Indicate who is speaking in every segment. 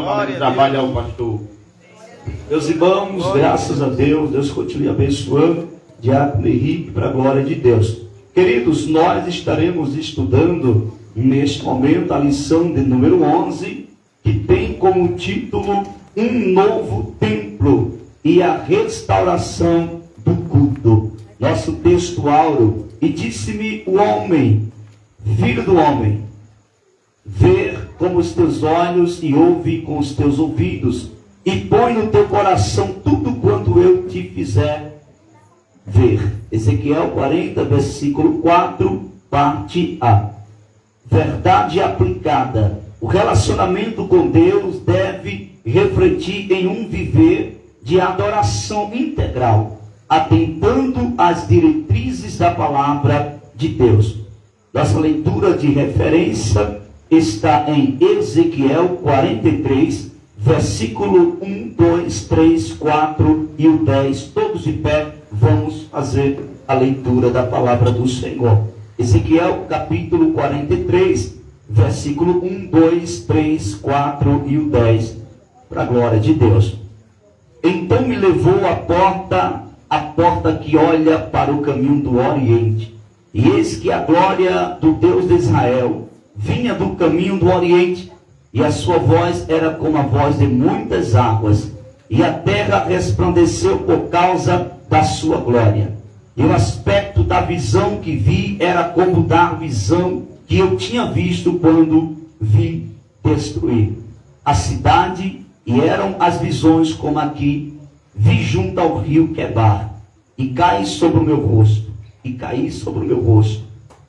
Speaker 1: novamente trabalho ao pastor. Meus irmãos, graças a Deus, Deus continue abençoando Diácono Henrique para a glória de Deus. Queridos, nós estaremos estudando neste momento a lição de número 11, que tem como título Um Novo Templo e a Restauração do Culto. Nosso texto áureo: e disse-me o homem, filho do homem, ver com os teus olhos e ouve com os teus ouvidos, e põe no teu coração tudo quanto eu te fizer ver. Ezequiel 40, versículo 4, parte A. Verdade aplicada. O relacionamento com Deus deve refletir em um viver de adoração integral, atentando às diretrizes da palavra de Deus. Nossa leitura de referência está em Ezequiel 43, versículo 1, 2, 3, 4 e o 10. Todos de pé, vamos fazer a leitura da palavra do Senhor. Ezequiel capítulo 43, versículo 1, 2, 3, 4 e o 10. Para a glória de Deus. Então me levou à porta que olha para o caminho do Oriente. E eis que a glória do Deus de Israel vinha do caminho do Oriente, e a sua voz era como a voz de muitas águas, e a terra resplandeceu por causa da sua glória. E o aspecto da visão que vi era como da visão que eu tinha visto quando vi destruir a cidade, e eram as visões como aqui vi junto ao rio Quebar, e caí sobre o meu rosto,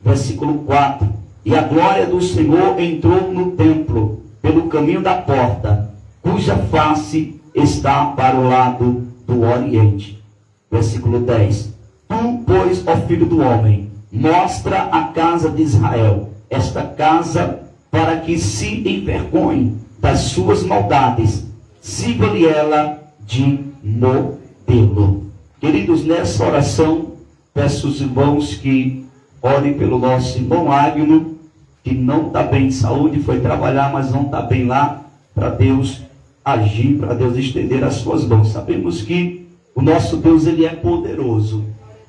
Speaker 1: Versículo 4: e a glória do Senhor entrou no templo pelo caminho da porta, cuja face está para o lado do Oriente. Versículo 10: tu, pois, ó filho do homem, mostra a casa de Israel, esta casa, para que se envergonhe das suas maldades, siga-lhe ela de modelo. Queridos, nessa oração, peço aos irmãos que orem pelo nosso irmão Águilo, que não está bem de saúde, foi trabalhar, mas não está bem lá, para Deus agir, para Deus estender as suas mãos. Sabemos que o nosso Deus, ele é poderoso.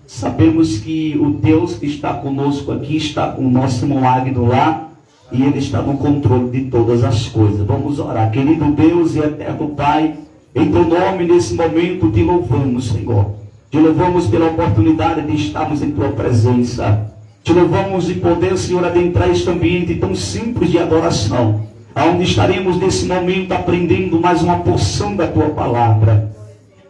Speaker 1: Sabemos que o Deus que está conosco aqui está com o nosso irmão Águilo lá, e ele está no controle de todas as coisas. Vamos orar. Querido Deus e eterno Pai, em teu nome, nesse momento, te louvamos, Senhor. Te louvamos pela oportunidade de estarmos em tua presença. Te louvamos de poder, Senhor, adentrar este ambiente tão simples de adoração, onde estaremos nesse momento aprendendo mais uma porção da tua palavra.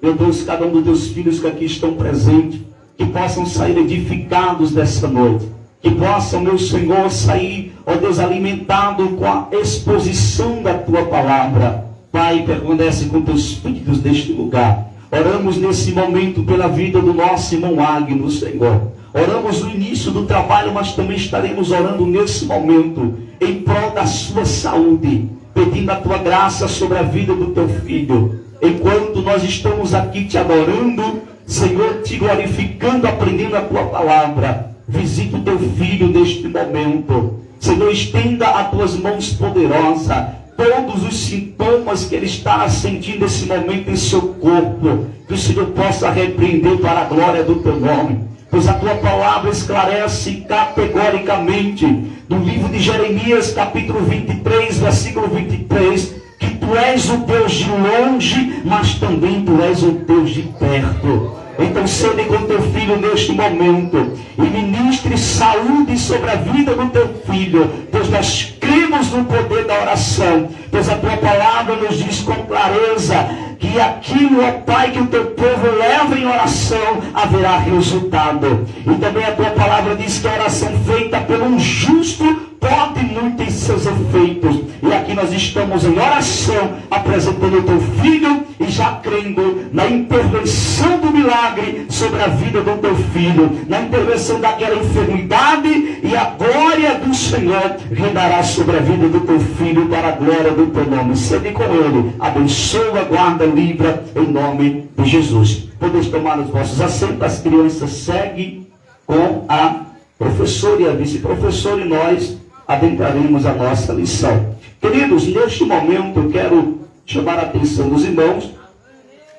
Speaker 1: Meu Deus, cada um dos teus filhos que aqui estão presentes, que possam sair edificados dessa noite, que possam, meu Senhor, sair, ó Deus, alimentado com a exposição da tua palavra. Pai, permanece com teus filhos neste lugar. Oramos nesse momento pela vida do nosso irmão Águilo, Senhor. Oramos no início do trabalho, mas também estaremos orando nesse momento em prol da sua saúde, pedindo a tua graça sobre a vida do teu filho. Enquanto nós estamos aqui te adorando, Senhor, te glorificando, aprendendo a tua palavra, visita o teu filho neste momento. Senhor, estenda as tuas mãos poderosas, todos os sintomas que ele está sentindo nesse momento em seu corpo, que o Senhor possa repreender para a glória do teu nome. Pois a tua palavra esclarece categoricamente, no livro de Jeremias, capítulo 23, versículo 23, que tu és o Deus de longe, mas também tu és o Deus de perto. Então cede com teu filho neste momento e ministre saúde sobre a vida do teu filho, pois nós cremos no poder da oração, pois a tua palavra nos diz com clareza que aquilo, ó Pai, que o teu povo leva em oração, haverá resultado. E também a tua palavra diz que a oração feita por um justo pode muito em seus efeitos. E aqui nós estamos em oração, apresentando o teu filho e já crendo na intervenção do milagre sobre a vida do teu filho, na intervenção daquela enfermidade, e a glória do Senhor reinará sobre a vida do teu filho para a glória do teu nome. Sede com ele, abençoa, guarda, livra, em nome de Jesus. Podeis tomar os vossos assentos, as crianças seguem com a professora e a vice-professora, e nós adentraremos a nossa lição. Queridos, neste momento eu quero chamar a atenção dos irmãos,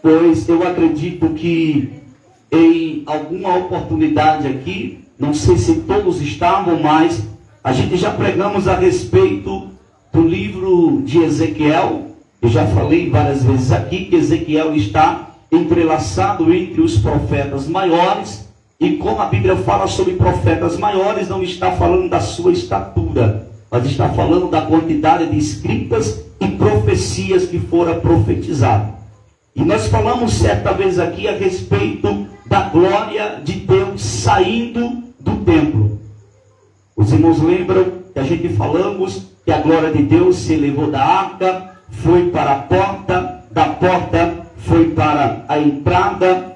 Speaker 1: pois eu acredito que em alguma oportunidade aqui, não sei se todos estavam, mas a gente já pregamos a respeito do livro de Ezequiel. Eu já falei várias vezes aqui que Ezequiel está entrelaçado entre os profetas maiores, e como a Bíblia fala sobre profetas maiores, não está falando da sua estatura, mas está falando da quantidade de escritas e profecias que foram profetizadas. E nós falamos certa vez aqui a respeito da glória de Deus saindo do templo. Os irmãos lembram que a gente falamos que a glória de Deus se elevou da arca, foi para a porta, da porta foi para a entrada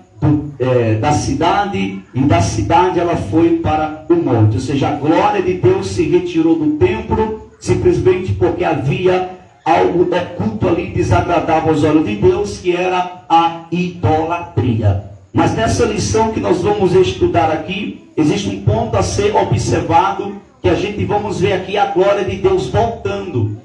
Speaker 1: da cidade, e da cidade ela foi para o monte. Ou seja, a glória de Deus se retirou do templo, simplesmente porque havia algo oculto ali, desagradável aos olhos de Deus, que era a idolatria. Mas nessa lição que nós vamos estudar aqui, existe um ponto a ser observado, que a gente vamos ver aqui a glória de Deus voltando.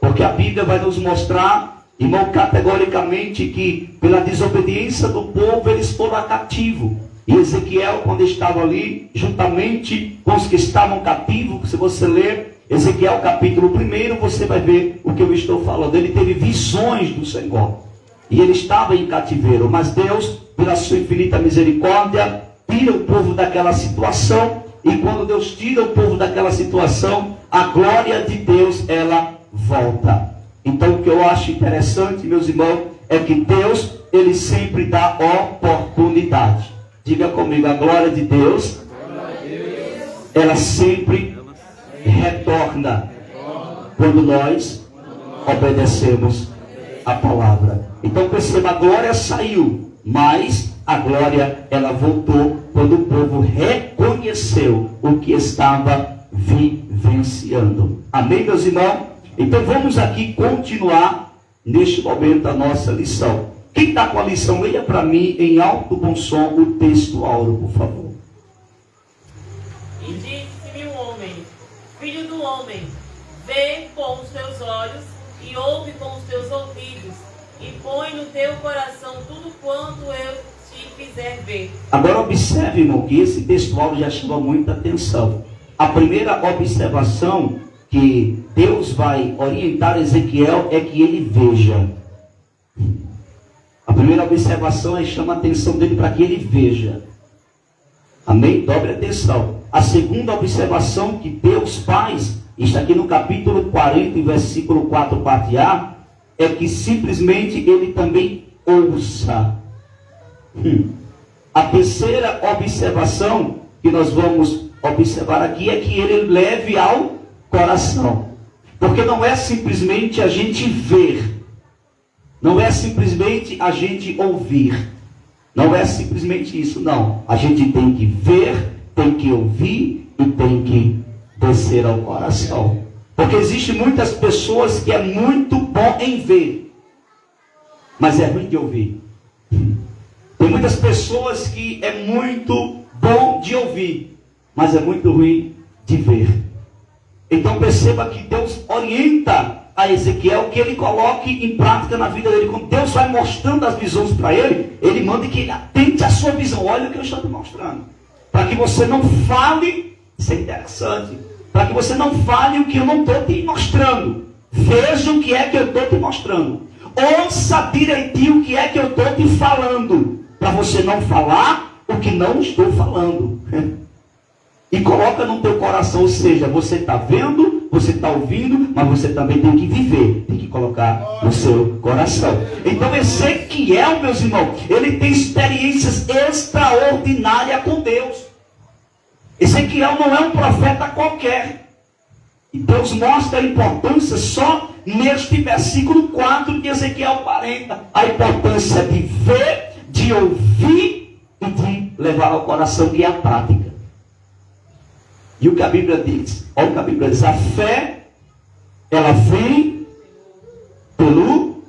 Speaker 1: Porque a Bíblia vai nos mostrar, irmão, categoricamente, que pela desobediência do povo eles foram cativos. E Ezequiel, quando estava ali, juntamente com os que estavam cativos, se você ler Ezequiel capítulo 1, você vai ver o que eu estou falando. Ele teve visões do Senhor. E ele estava em cativeiro. Mas Deus, pela sua infinita misericórdia, tira o povo daquela situação. E quando Deus tira o povo daquela situação, a glória de Deus, ela volta. Então o que eu acho interessante, meus irmãos, é que Deus, ele sempre dá oportunidade. Diga comigo, a glória de Deus, ela sempre retorna quando nós obedecemos a palavra. Então perceba, a glória saiu, mas a glória ela voltou quando o povo reconheceu o que estava vivenciando. Amém, meus irmãos? Então vamos aqui continuar neste momento a nossa lição. Quem está com a lição, leia para mim em alto bom som o texto áureo, por favor.
Speaker 2: E disse-me um homem: filho do homem, vê com os teus olhos e ouve com os teus ouvidos, e põe no teu coração tudo quanto eu te fizer ver.
Speaker 1: Agora observe, irmão, que esse texto áureo já chama muita atenção. A primeira observação que Deus vai orientar Ezequiel é que ele veja. A primeira observação é chama a atenção dele para que ele veja. Amém? Dobre atenção. A segunda observação que Deus faz, está aqui no capítulo 40, versículo 4, parte A, é que simplesmente ele também ouça. A terceira observação que nós vamos observar aqui é que ele leve ao coração. Porque não é simplesmente a gente ver, não é simplesmente a gente ouvir, não é simplesmente isso, não. A gente tem que ver, tem que ouvir e tem que descer ao coração. Porque existem muitas pessoas que é muito bom em ver, mas é ruim de ouvir. Tem muitas pessoas que é muito bom de ouvir, mas é muito ruim de ver. Então perceba que Deus orienta a Ezequiel que ele coloque em prática na vida dele. Quando Deus vai mostrando as visões para ele, ele manda que ele atente à sua visão. Olha o que eu estou te mostrando. Para que você não fale, isso é interessante, para que você não fale o que eu não estou te mostrando. Veja o que é que eu estou te mostrando. Ouça direitinho o que é que eu estou te falando, para você não falar o que não estou falando. E coloca no teu coração, ou seja, você está vendo, você está ouvindo, mas você também tem que viver, tem que colocar no seu coração. Então Ezequiel, meus irmãos, ele tem experiências extraordinárias com Deus. Ezequiel não é um profeta qualquer. E Deus mostra a importância só neste versículo 4 de Ezequiel 40. A importância de ver, de ouvir e de levar ao coração, que é a prática. E o que a Bíblia diz? Olha o que a Bíblia diz. A fé, ela vem pelo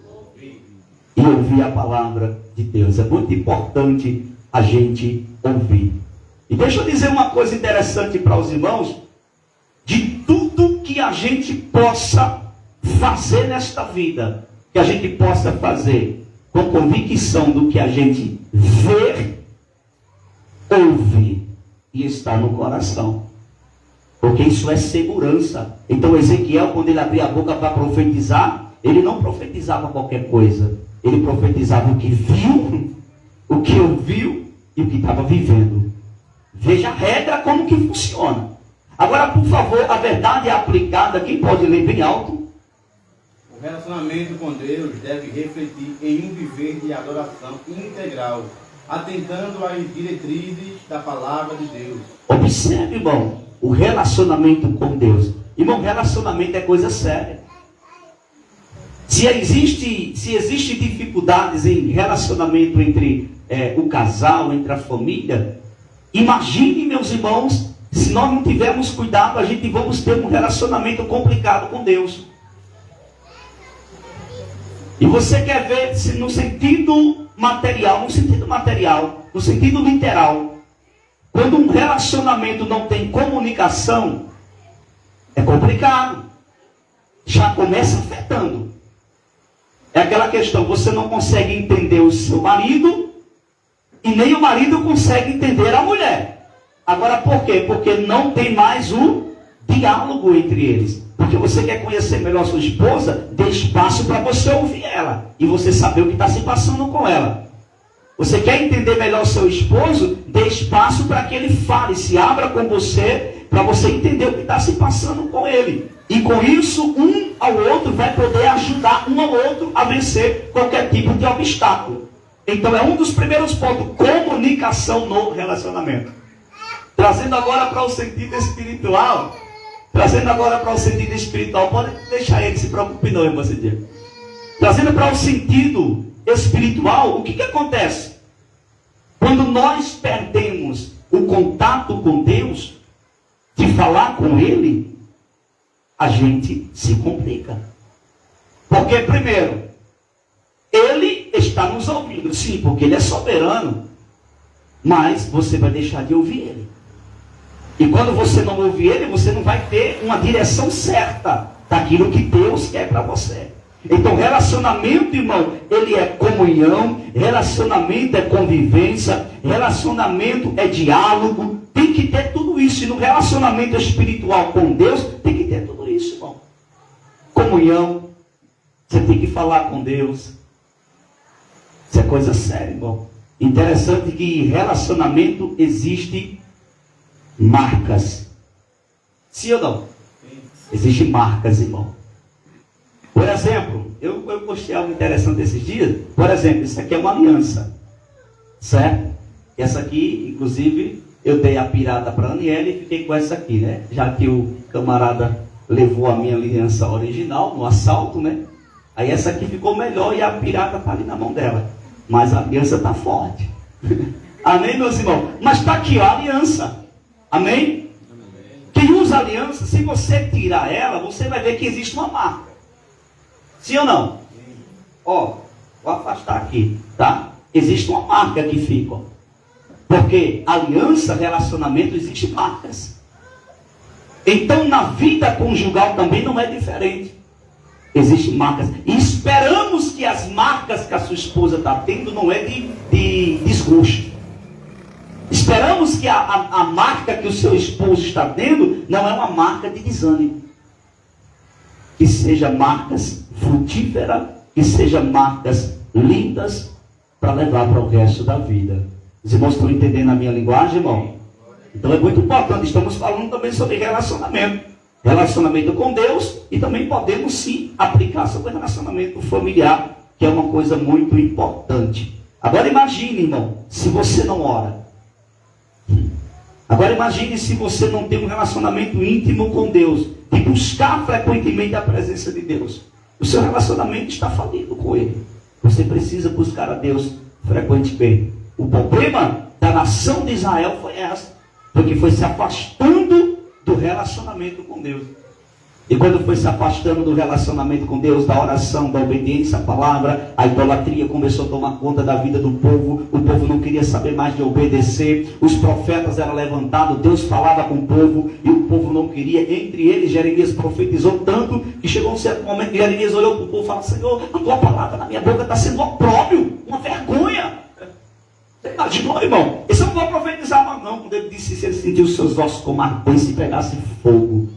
Speaker 1: e ouvir a palavra de Deus. É muito importante a gente ouvir. E deixa eu dizer uma coisa interessante para os irmãos. De tudo que a gente possa fazer nesta vida, que a gente possa fazer com convicção do que a gente vê, ouve e está no coração. Porque isso é segurança. Então Ezequiel, quando ele abria a boca para profetizar, ele não profetizava qualquer coisa. Ele profetizava o que viu, o que ouviu e o que estava vivendo. Veja a regra como que funciona. Agora, por favor, a verdade é aplicada. Quem pode ler bem alto?
Speaker 3: O relacionamento com Deus deve refletir em um viver de adoração integral, atentando às diretrizes da palavra de Deus.
Speaker 1: Observe, irmão, o relacionamento com Deus. Irmão, relacionamento é coisa séria. Se existe dificuldades em relacionamento entre o casal, entre a família, imagine, meus irmãos, se nós não tivermos cuidado, a gente vamos ter um relacionamento complicado com Deus. E você quer ver se no sentido material, no sentido literal, quando um relacionamento não tem comunicação, é complicado. Já começa afetando. É aquela questão, você não consegue entender o seu marido, e nem o marido consegue entender a mulher. Agora por quê? Porque não tem mais o diálogo entre eles. Porque você quer conhecer melhor sua esposa, dê espaço para você ouvir ela. E você saber o que está se passando com ela. Você quer entender melhor seu esposo, dê espaço para que ele fale, se abra com você, para você entender o que está se passando com ele. E com isso, um ao outro vai poder ajudar um ao outro a vencer qualquer tipo de obstáculo. Então é um dos primeiros pontos, comunicação no relacionamento. Trazendo agora para o sentido espiritual, pode deixar ele, se preocupe não, irmã Cidia. Trazendo para o sentido espiritual, o que acontece? Quando nós perdemos o contato com Deus, de falar com Ele, a gente se complica. Porque, primeiro, Ele está nos ouvindo, sim, porque Ele é soberano, mas você vai deixar de ouvir Ele. E quando você não ouvir Ele, você não vai ter uma direção certa daquilo que Deus quer para você. Então, relacionamento, irmão, ele é comunhão, relacionamento é convivência, relacionamento é diálogo, tem que ter tudo isso. E no relacionamento espiritual com Deus, tem que ter tudo isso, irmão. Comunhão, você tem que falar com Deus. Isso é coisa séria, irmão. Interessante que relacionamento existe marcas. Sim ou não? Existem marcas, irmão. Por exemplo, eu postei algo interessante esses dias. Por exemplo, isso aqui é uma aliança. Certo? Essa aqui, inclusive, eu dei a pirata para a Aniele e fiquei com essa aqui, né? Já que o camarada levou a minha aliança original no assalto, né? Aí essa aqui ficou melhor e a pirata está ali na mão dela. Mas a aliança está forte. Amém, meus irmãos? Mas está aqui, ó, a aliança. Amém? Quem usa aliança, se você tirar ela, você vai ver que existe uma marca. Sim ou não? Ó, vou afastar aqui, tá? Existe uma marca que fica. Ó. Porque aliança, relacionamento, existem marcas. Então, na vida conjugal também não é diferente. Existem marcas. E esperamos que as marcas que a sua esposa está tendo não é de desgosto. Esperamos que a marca que o seu esposo está tendo não é uma marca de desânimo. Que seja marcas frutíferas, que sejam marcas lindas para levar para o resto da vida. Os irmãos estão entendendo a minha linguagem, irmão? Então é muito importante. Estamos falando também sobre relacionamento. Relacionamento com Deus e também podemos sim aplicar sobre o relacionamento familiar, que é uma coisa muito importante. Agora imagine, irmão, se você não ora. Agora imagine se você não tem um relacionamento íntimo com Deus, de buscar frequentemente a presença de Deus. O seu relacionamento está falido com Ele. Você precisa buscar a Deus frequentemente. O problema da nação de Israel foi essa, porque foi se afastando do relacionamento com Deus. E quando foi se afastando do relacionamento com Deus, da oração, da obediência à palavra, a idolatria começou a tomar conta da vida do povo. O povo não queria saber mais de obedecer. Os profetas eram levantados, Deus falava com o povo e o povo não queria. Entre eles, Jeremias profetizou tanto que chegou um certo momento que Jeremias olhou para o povo e falou: Senhor, a tua palavra na minha boca está sendo um opróbrio, uma vergonha. Você imaginou, irmão? Esse eu não vou profetizar mais não. Quando ele disse isso, ele sentiu os seus ossos como ardem se pegasse fogo.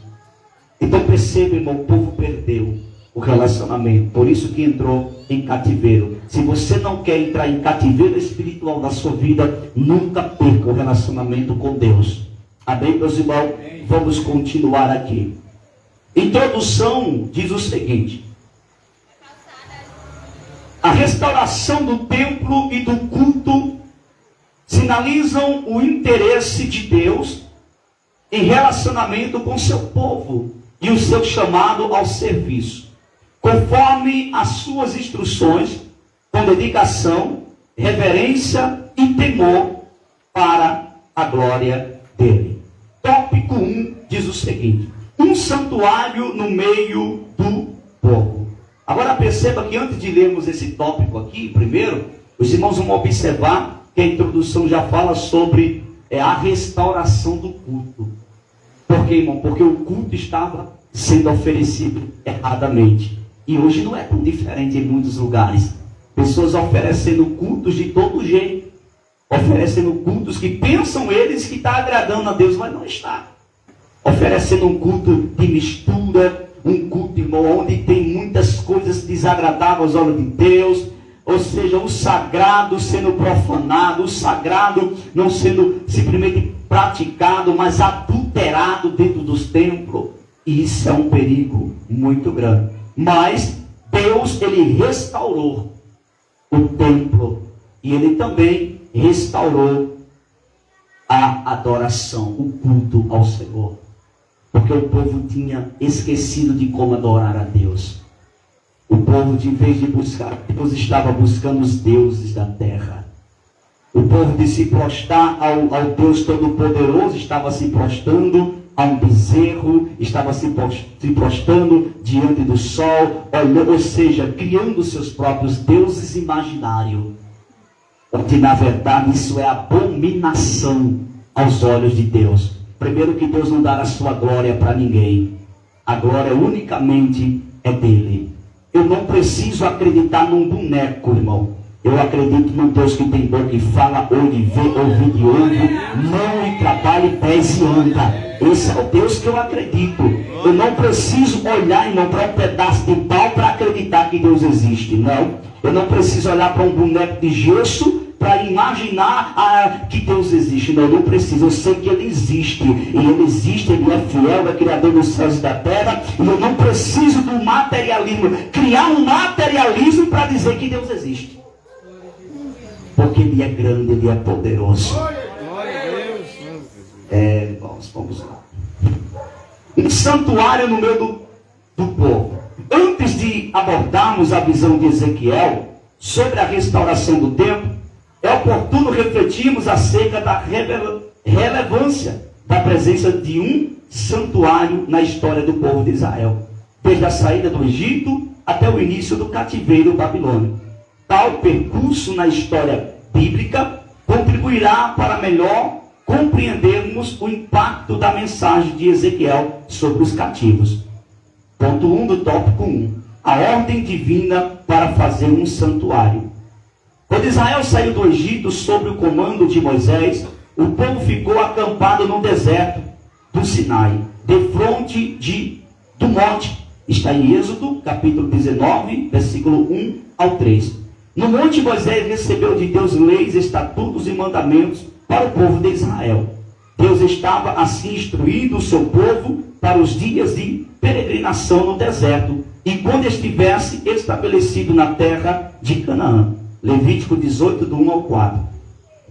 Speaker 1: Então perceba, irmão, o povo perdeu o relacionamento. Por isso que entrou em cativeiro. Se você não quer entrar em cativeiro espiritual na sua vida, nunca perca o relacionamento com Deus. Amém, meus irmãos? Vamos continuar aqui. Introdução diz o seguinte: a restauração do templo e do culto sinalizam o interesse de Deus em relacionamento com seu povo e o seu chamado ao serviço, conforme as suas instruções, com dedicação, reverência e temor para a glória dele. Tópico 1 diz o seguinte: um santuário no meio do povo. Agora perceba que antes de lermos esse tópico aqui, primeiro, os irmãos vão observar que a introdução já fala sobre a restauração do culto. Por quê, irmão? Porque o culto estava sendo oferecido erradamente. E hoje não é tão diferente em muitos lugares. Pessoas oferecendo cultos de todo jeito. Oferecendo cultos que pensam eles que está agradando a Deus, mas não está. Oferecendo um culto de mistura, um culto, irmão, onde tem muitas coisas desagradáveis aos olhos de Deus. Ou seja, o sagrado sendo profanado, o sagrado não sendo simplesmente praticado, mas adulterado dentro dos templos. E isso é um perigo muito grande. Mas Deus, ele restaurou o templo. E ele também restaurou a adoração, o culto ao Senhor. Porque o povo tinha esquecido de como adorar a Deus. O povo, de vez de buscar Deus, estava buscando os deuses da terra. O povo, de se prostrar ao Deus Todo-Poderoso, estava se prostrando a um bezerro, estava se prostrando diante do sol, ou seja, criando seus próprios deuses imaginários. Onde, na verdade, isso é abominação aos olhos de Deus. Primeiro, que Deus não dará a sua glória para ninguém. A glória unicamente é dele. Eu não preciso acreditar num boneco, irmão. Eu acredito num Deus que tem boca e fala, olho e vê, ouvido e ouve, mão e trabalha, pés e anda. Esse é o Deus que eu acredito. Eu não preciso olhar, irmão, para um pedaço de pau para acreditar que Deus existe. Não. Eu não preciso olhar para um boneco de gesso para imaginar que Deus existe. Não, eu não preciso. Eu sei que Ele existe. E Ele existe, Ele é fiel, é Criador dos céus e da terra. E eu não preciso do materialismo. Criar um materialismo para dizer que Deus existe. Porque Ele é grande, Ele é poderoso. Irmãos, vamos lá. Um santuário no meio do povo. Antes de abordarmos a visão de Ezequiel sobre a restauração do templo, é oportuno refletirmos acerca da relevância da presença de um santuário na história do povo de Israel, desde a saída do Egito até o início do cativeiro babilônico. Tal percurso na história bíblica contribuirá para melhor compreendermos o impacto da mensagem de Ezequiel sobre os cativos. Ponto 1 do tópico 1. A ordem divina para fazer um santuário. Quando Israel saiu do Egito sob o comando de Moisés, o povo ficou acampado no deserto do Sinai, defronte do monte. Está em Êxodo, capítulo 19, versículo 1 ao 3. No monte, Moisés recebeu de Deus leis, estatutos e mandamentos para o povo de Israel. Deus estava assim instruindo o seu povo para os dias de peregrinação no deserto, e quando estivesse estabelecido na terra de Canaã. Levítico 18, do 1 ao 4.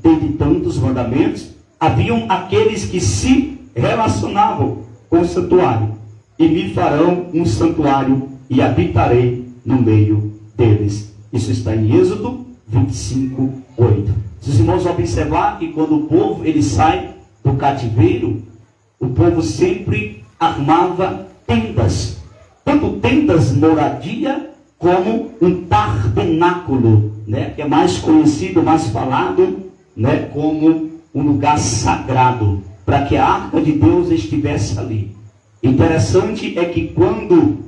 Speaker 1: Dentre tantos mandamentos, haviam aqueles que se relacionavam com o santuário. E me farão um santuário e habitarei no meio deles. Isso está em Êxodo 25, 8. Se os irmãos observar que quando o povo ele sai do cativeiro, o povo sempre armava tendas. Tanto tendas, moradia, como um tabernáculo, né? Que é mais conhecido, mais falado, né? Como um lugar sagrado, para que a arca de Deus estivesse ali. Interessante é que quando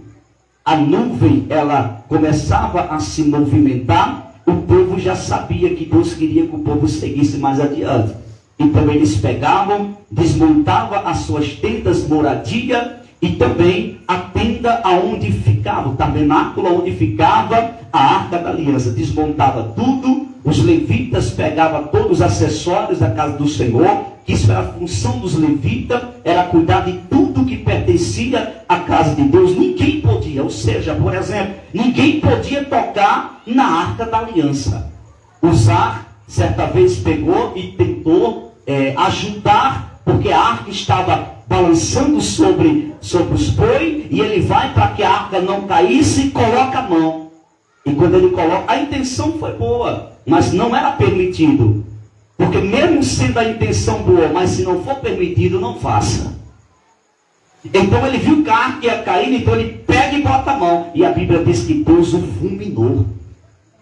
Speaker 1: a nuvem ela começava a se movimentar, o povo já sabia que Deus queria que o povo seguisse mais adiante. Então eles pegavam, desmontavam as suas tendas moradia e também a tenda aonde ficava, o tabernáculo onde ficava a arca da aliança. Desmontava tudo, os levitas pegavam todos os acessórios da casa do Senhor, que isso era a função dos levitas, era cuidar de tudo que pertencia à casa de Deus. Ninguém podia, ou seja, por exemplo, ninguém podia tocar na arca da aliança. Uzá, certa vez, pegou e tentou ajudar, porque a arca estava balançando sobre os bois, e ele vai para que a arca não caísse e coloca a mão. E quando ele coloca, a intenção foi boa, mas não era permitido. Porque mesmo sendo a intenção boa, mas se não for permitido, não faça. Então ele viu que a arca ia cair, então ele pega e bota a mão. E a Bíblia diz que Deus o fulminou.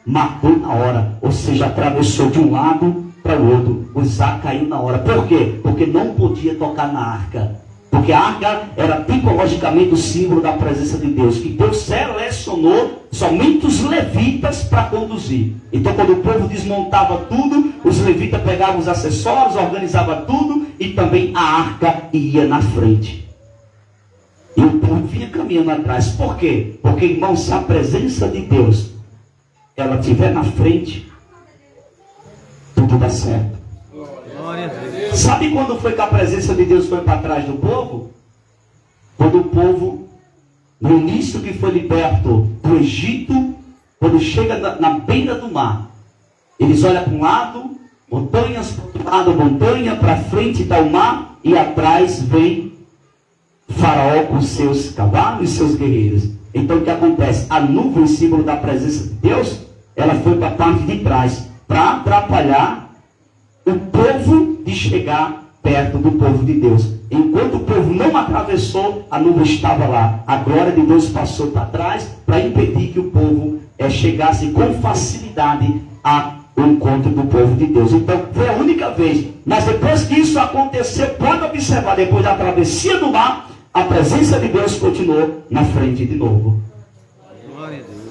Speaker 1: Matou na hora. Ou seja, atravessou de um lado para o outro. Uzá caiu na hora. Por quê? Porque não podia tocar na arca. Porque a arca era tipologicamente o símbolo da presença de Deus, que Deus selecionou somente os levitas para conduzir. Então quando o povo desmontava tudo, os levitas pegavam os acessórios, organizavam tudo, e também a arca ia na frente. E o povo vinha caminhando atrás. Por quê? Porque, irmãos, se a presença de Deus ela estiver na frente, tudo dá certo. Sabe quando foi que a presença de Deus foi para trás do povo? Quando o povo, no início que foi liberto do Egito, quando chega na beira do mar, eles olham para um lado, montanhas, para o outro lado, montanha, para frente está o mar, e atrás vem Faraó com seus cavalos e seus guerreiros. Então o que acontece? A nuvem, símbolo da presença de Deus, ela foi para a parte de trás, para atrapalhar o povo de chegar perto do povo de Deus. Enquanto o povo não atravessou, a nuvem estava lá. A glória de Deus passou para trás para impedir que o povo chegasse com facilidade ao encontro do povo de Deus. Então foi a única vez. Mas depois que isso aconteceu, pode observar, depois da travessia do mar, a presença de Deus continuou na frente de novo.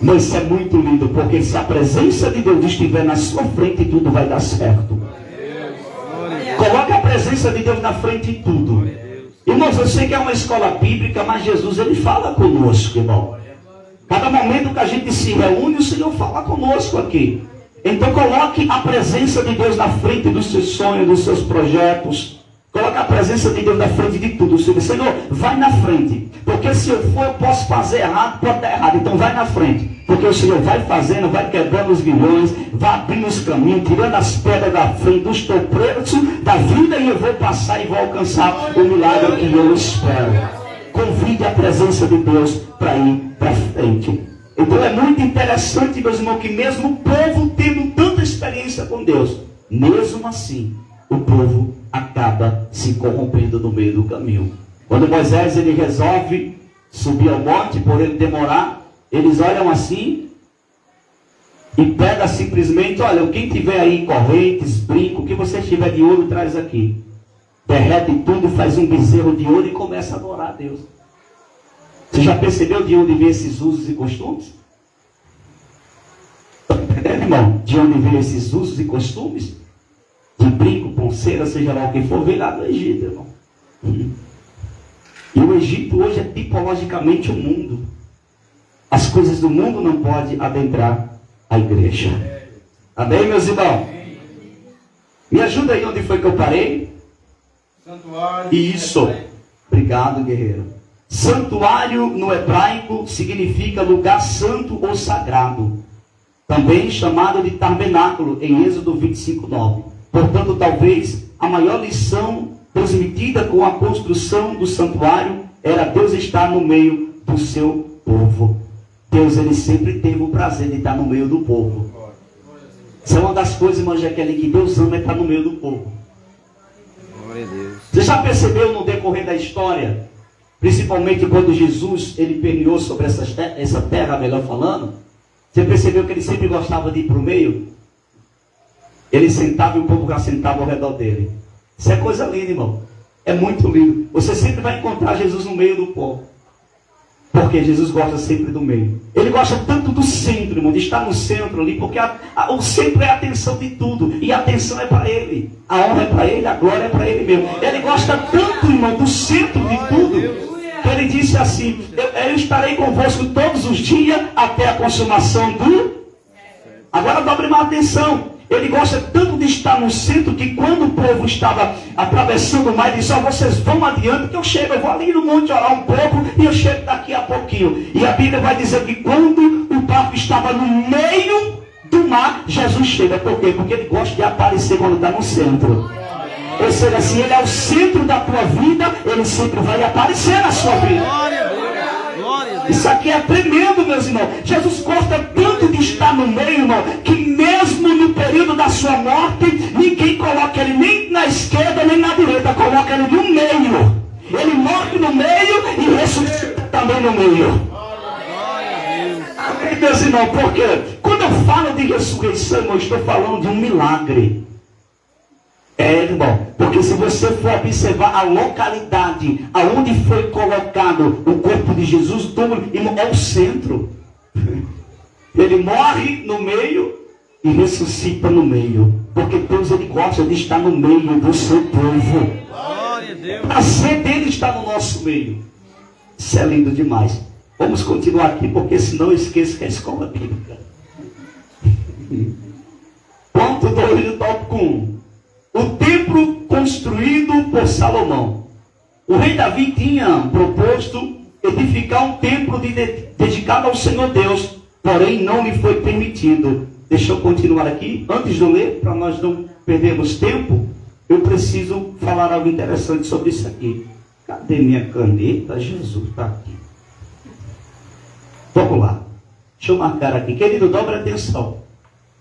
Speaker 1: Mas isso é muito lindo, porque se a presença de Deus estiver na sua frente, tudo vai dar certo. Coloque a presença de Deus na frente de tudo. Irmãos, eu sei que é uma escola bíblica, mas Jesus, ele fala conosco, irmão. Cada momento que a gente se reúne, o Senhor fala conosco aqui. Então coloque a presença de Deus na frente dos seus sonhos, dos seus projetos. Coloque a presença de Deus na frente de tudo. Senhor, vai na frente. Porque se eu for, eu posso fazer errado, pode dar errado. Então vai na frente. Porque o Senhor vai fazendo, vai quebrando os grilhões, vai abrindo os caminhos, tirando as pedras da frente, dos tropeços da vida, e eu vou passar e vou alcançar o milagre que eu espero. Convide a presença de Deus para ir para frente. Então é muito interessante, meus irmãos, que mesmo o povo tendo tanta experiência com Deus, mesmo assim, o povo acaba se corrompendo no meio do caminho. Quando Moisés ele resolve subir ao monte, por ele demorar, eles olham assim e pega simplesmente, olha, quem tiver aí correntes, brinco, o que você tiver de ouro, traz aqui. Derrete tudo, faz um bezerro de ouro e começa a adorar a Deus. Você já percebeu de onde vem esses usos e costumes? Está entendendo, irmão? De onde vem esses usos e costumes? De brinco, pulseira, seja lá o que for, vem lá do Egito, irmão. E o Egito hoje é tipologicamente o mundo. As coisas do mundo não podem adentrar a igreja. Amém, meus irmãos? Me ajuda aí onde foi que eu parei?
Speaker 3: Santuário.
Speaker 1: Isso. Obrigado, guerreiro. Santuário no hebraico significa lugar santo ou sagrado. Também chamado de tabernáculo em Êxodo 25:9. Portanto, talvez a maior lição transmitida com a construção do santuário era Deus estar no meio do seu povo. Deus, ele sempre teve o prazer de estar no meio do povo. Isso é uma das coisas, irmã Jaqueline, que Deus ama, é estar no meio do povo. Glória a Deus. Você já percebeu no decorrer da história principalmente quando Jesus ele permeou sobre essa terra, melhor falando, você percebeu que ele sempre gostava de ir para o meio? Ele sentava e o povo já sentava ao redor dele. Isso é coisa linda, irmão. É muito lindo. Você sempre vai encontrar Jesus no meio do povo. Porque Jesus gosta sempre do meio. Ele gosta tanto do centro, irmão, de estar no centro ali, porque o centro é a atenção de tudo. E a atenção é para Ele. A honra é para Ele, a glória é para Ele mesmo. Ele gosta tanto, irmão, do centro de tudo, que Ele disse assim: eu estarei convosco todos os dias até a consumação do... Agora dobre uma atenção. Ele gosta tanto de estar no centro que quando o povo estava atravessando o mar, ele disse: ó, vocês vão adiante que eu chego, eu vou ali no monte orar um pouco e eu chego daqui a pouquinho. E a Bíblia vai dizer que quando o barco estava no meio do mar, Jesus chega. Por quê? Porque ele gosta de aparecer quando está no centro. Ou seja, se ele é o centro da tua vida, ele sempre vai aparecer na sua vida. Isso aqui é tremendo, meus irmãos. Jesus gosta tanto de estar no meio, irmão, que mesmo no período da sua morte, ninguém coloca ele nem na esquerda nem na direita, coloca ele no meio. Ele morre no meio e ressuscita também no meio. Amém, meus irmãos, porque quando eu falo de ressurreição, irmão, eu estou falando de um milagre. É, irmão, porque se você for observar a localidade aonde foi colocado o corpo de Jesus, o túmulo, irmão, é o centro. Ele morre no meio e ressuscita no meio, porque Deus ele gosta de estar no meio do seu povo. O prazer dele está no nosso meio. Isso é lindo demais. Vamos continuar aqui, porque senão eu esqueço que é a escola bíblica. Ponto 2 do tópico 1. O templo construído por Salomão. O rei Davi tinha proposto edificar um templo dedicado ao Senhor Deus, porém não lhe foi permitido. Deixa eu continuar aqui. Antes de eu ler, para nós não perdermos tempo, eu preciso falar algo interessante sobre isso aqui. Cadê minha caneta? Jesus está aqui. Vamos lá. Deixa eu marcar aqui. Querido, dobre atenção.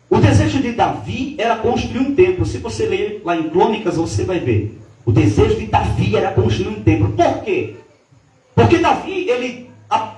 Speaker 1: O desejo de Davi era construir um templo. Se você ler lá em Crônicas, você vai ver. O desejo de Davi era construir um templo. Por quê? Porque Davi,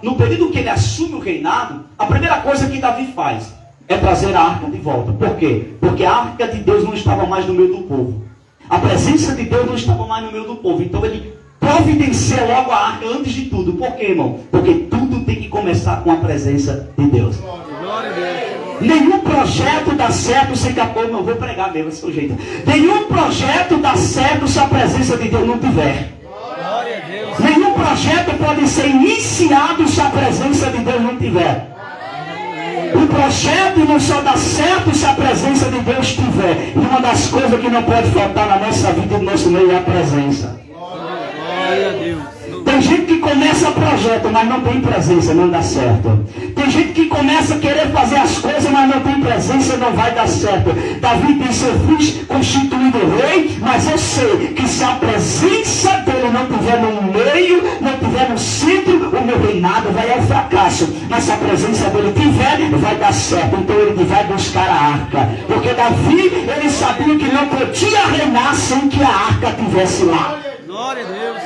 Speaker 1: no período que ele assume o reinado, a primeira coisa que Davi faz é trazer a arca de volta. Por quê? Porque a arca de Deus não estava mais no meio do povo. A presença de Deus não estava mais no meio do povo. Então ele providencia logo a arca antes de tudo. Por quê, irmão? Porque tudo tem que começar com a presença de Deus. Glória a Deus. Nenhum projeto dá certo sem que a povo, eu vou pregar mesmo, esse é o jeito. Nenhum projeto dá certo se a presença de Deus não tiver. Glória a Deus. Nenhum projeto pode ser iniciado se a presença de Deus não tiver. O projeto não só dá certo se a presença de Deus tiver. E uma das coisas que não pode faltar na nossa vida e no nosso meio é a presença. Glória a Deus. Tem gente que começa projeto, mas não tem presença, não dá certo. Tem gente que começa a querer fazer as coisas, mas não tem presença, não vai dar certo. Davi disse: eu fui constituído rei, mas eu sei que se a presença dele não estiver no meio, não estiver no centro, o meu reinado vai ao fracasso. Mas se a presença dele tiver, vai dar certo. Então ele vai buscar a arca. Porque Davi, ele sabia que não podia reinar sem que a arca estivesse lá. Glória a Deus.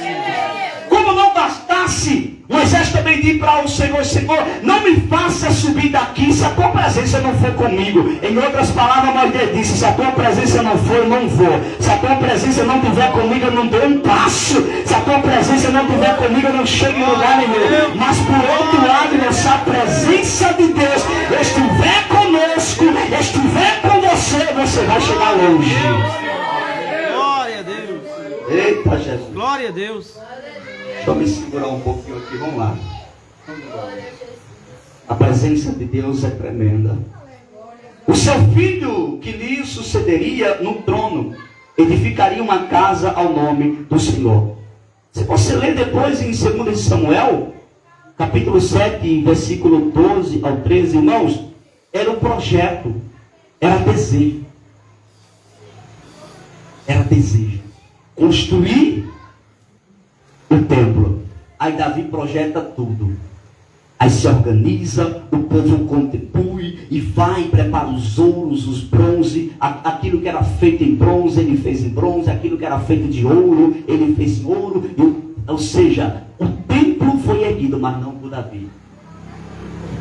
Speaker 1: Como não bastasse, Moisés também disse para o Senhor: Senhor, não me faça subir daqui se a tua presença não for comigo. Em outras palavras, Moisés disse: se a tua presença não for, eu não vou. Se a tua presença não estiver comigo, eu não dou um passo. Se a tua presença não estiver comigo, eu não chego em lugar nenhum. Mas por outro lado, se a presença de Deus estiver conosco, estiver com você, você vai chegar longe. Glória a Deus. Eita, Jesus. Glória a Deus. Deixa eu me segurar um pouquinho aqui, vamos lá. A presença de Deus é tremenda. O seu filho que lhe sucederia no trono edificaria uma casa ao nome do Senhor. Se você ler depois em 2 Samuel, capítulo 7, versículo 12 ao 13, irmãos, era um projeto, era desejo. Era desejo. Construir o templo. Aí Davi projeta tudo. Aí se organiza, o povo contribui e vai, prepara os ouros, os bronze, aquilo que era feito em bronze, ele fez em bronze, aquilo que era feito de ouro, ele fez em ouro, ou seja, o templo foi erguido, mas não por Davi.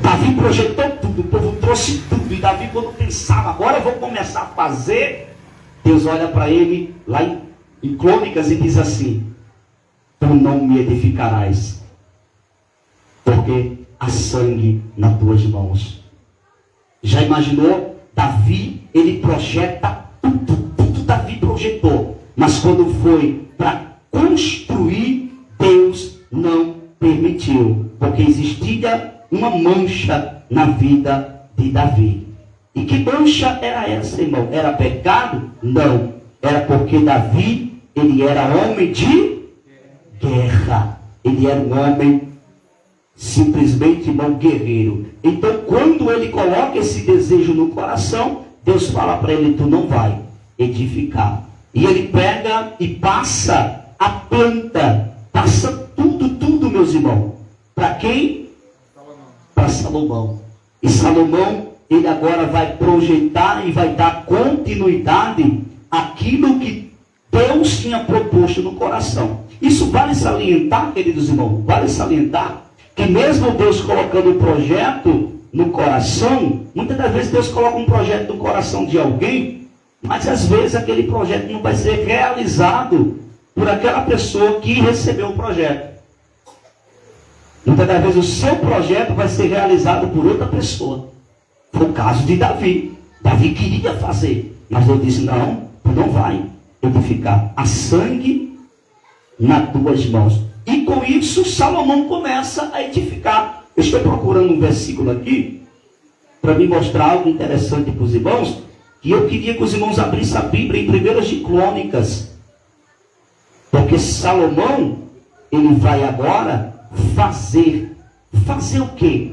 Speaker 1: Davi projetou tudo, o povo trouxe tudo, e Davi, quando pensava, agora eu vou começar a fazer, Deus olha para ele lá em Crônicas e diz assim: tu não me edificarás, porque há sangue nas tuas mãos. Já imaginou? Davi, ele projeta tudo Davi projetou, mas quando foi para construir, Deus não permitiu, porque existia uma mancha na vida de Davi. E que mancha era essa, irmão? Era pecado? Não. Era porque Davi, ele era homem de guerra. Ele era um homem simplesmente, irmão, guerreiro. Então, quando ele coloca esse desejo no coração, Deus fala para ele: tu não vai edificar. E ele pega e passa a planta, passa tudo, meus irmãos. Para quem? Para Salomão. E Salomão, ele agora vai projetar e vai dar continuidade àquilo que Deus tinha proposto no coração. Isso vale salientar, queridos irmãos, vale salientar que mesmo Deus colocando um projeto no coração, muitas das vezes Deus coloca um projeto no coração de alguém, mas às vezes aquele projeto não vai ser realizado por aquela pessoa que recebeu o projeto. Muitas das vezes o seu projeto vai ser realizado por outra pessoa. Foi o caso de Davi. Davi queria fazer, mas Deus disse: não, tu não vai edificar. Há sangue nas tuas mãos. E com isso Salomão começa a edificar. Eu estou procurando um versículo aqui para me mostrar algo interessante para os irmãos, que eu queria que os irmãos abrissem a Bíblia em 1 de Crônicas, porque Salomão, ele vai agora fazer o quê?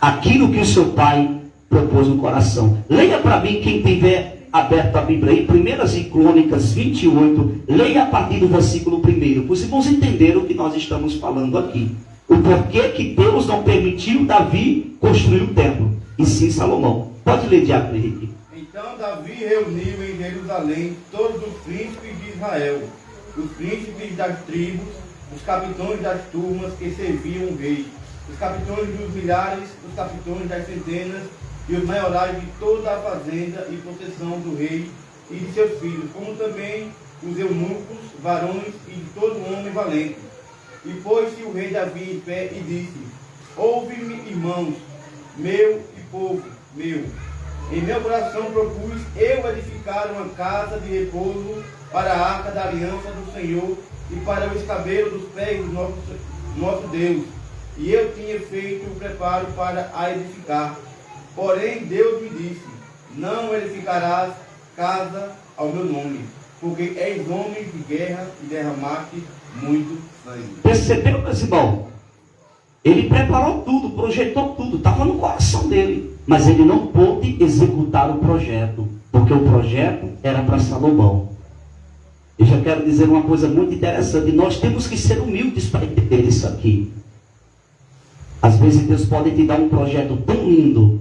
Speaker 1: Aquilo que o seu pai propôs no coração. Leia para mim, quem tiver aberto a Bíblia aí, 1 de Crônicas 28, leia a partir do versículo 1, para os irmãos entenderem o que nós estamos falando aqui. O porquê que Deus não permitiu Davi construir o templo, e sim Salomão. Pode ler, Diácono Henrique.
Speaker 3: Então Davi reuniu em Jerusalém todos os príncipes de Israel, os príncipes das tribos, os capitães das turmas que serviam o rei, os capitães dos milhares, os capitães das centenas e os maiorais de toda a fazenda e possessão do rei e de seus filhos, como também os eunucos, varões e de todo homem valente. E pôs-se o rei Davi em pé e disse: ouve-me, irmãos, meu e povo meu. Em meu coração propus eu edificar uma casa de repouso para a arca da aliança do Senhor e para o escabelo dos pés do nosso Deus. E eu tinha feito o preparo para a edificar. Porém Deus me disse: não edificarás casa ao meu nome, porque és homem de guerra e derramaste muito sangue.
Speaker 1: Percebeu, meus irmãos? Ele preparou tudo, projetou tudo, estava no coração dele, mas ele não pôde executar o projeto, porque o projeto era para Salomão. Eu já quero dizer uma coisa muito interessante: nós temos que ser humildes para entender isso aqui. Às vezes Deus pode te dar um projeto tão lindo,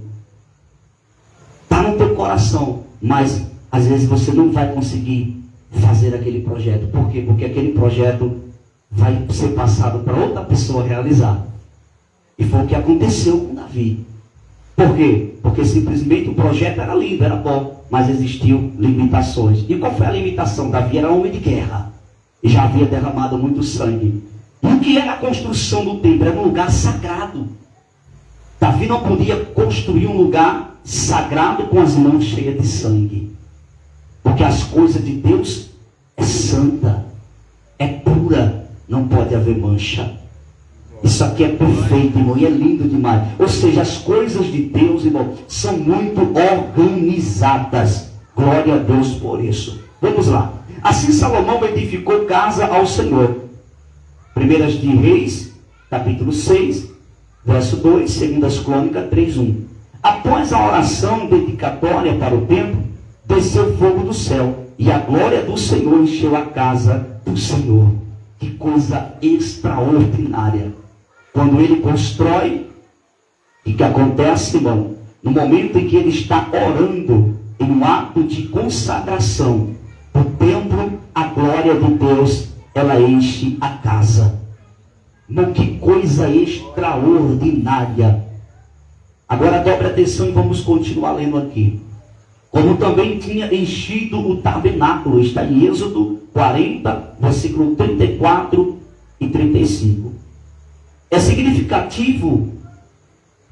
Speaker 1: está no teu coração, mas às vezes você não vai conseguir fazer aquele projeto. Por quê? Porque aquele projeto vai ser passado para outra pessoa realizar. E foi o que aconteceu com Davi. Por quê? Porque simplesmente o projeto era lindo, era bom, mas existiam limitações. E qual foi a limitação? Davi era homem de guerra e já havia derramado muito sangue. E o que era a construção do templo? Era um lugar sagrado. Davi não podia construir um lugar sagrado com as mãos cheias de sangue, porque as coisas de Deus é santa, é pura, não pode haver mancha. Isso aqui é perfeito, irmão, e é lindo demais. Ou seja, as coisas de Deus, irmão, são muito organizadas. Glória a Deus por isso. Vamos lá. Assim Salomão edificou casa ao Senhor. 1 de Reis, capítulo 6, verso 2, 2 Crônicas 3:1. Após a oração dedicatória para o templo, desceu fogo do céu, e a glória do Senhor encheu a casa do Senhor. Que coisa extraordinária. Quando ele constrói, o que acontece, irmão? No momento em que ele está orando, em um ato de consagração, o templo, a glória de Deus, ela enche a casa. Mas que coisa extraordinária. Agora dobre atenção e vamos continuar lendo aqui. Como também tinha enchido o tabernáculo, está em Êxodo 40, versículo 34 e 35. É significativo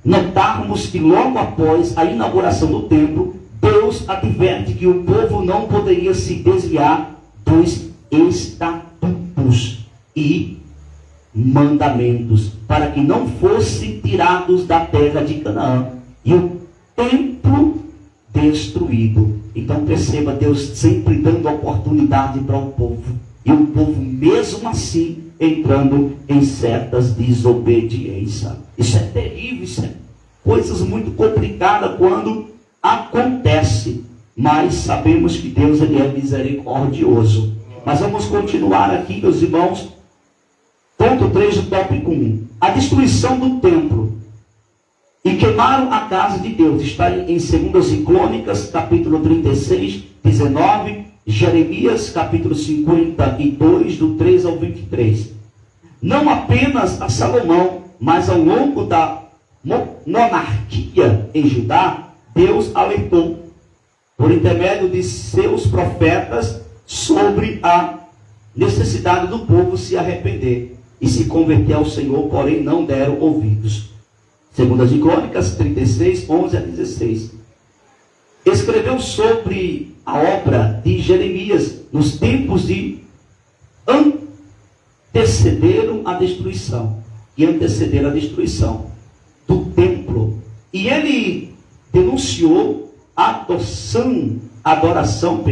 Speaker 1: notarmos que logo após a inauguração do templo, Deus adverte que o povo não poderia se desviar dos estatutos e mandamentos, para que não fossem tirados da terra de Canaã e o templo destruído. Então perceba, Deus sempre dando oportunidade para o povo, e o povo mesmo assim entrando em certas desobediências. Isso é terrível, isso é coisas muito complicadas quando acontece, mas sabemos que Deus ele é misericordioso. Mas vamos continuar aqui, meus irmãos. Ponto 3 do tópico 1. A destruição do templo. E queimaram a casa de Deus. Está em 2 Crônicas, capítulo 36, 19. Jeremias, capítulo 52, do 3 ao 23. Não apenas a Salomão, mas ao longo da monarquia em Judá, Deus alertou, por intermédio de seus profetas, sobre a necessidade do povo se arrepender e se converter ao Senhor, porém não deram ouvidos. 2 Crônicas 36, 11 a 16. Escreveu sobre a obra de Jeremias nos tempos de antecederam a destruição do templo. E ele denunciou a adoração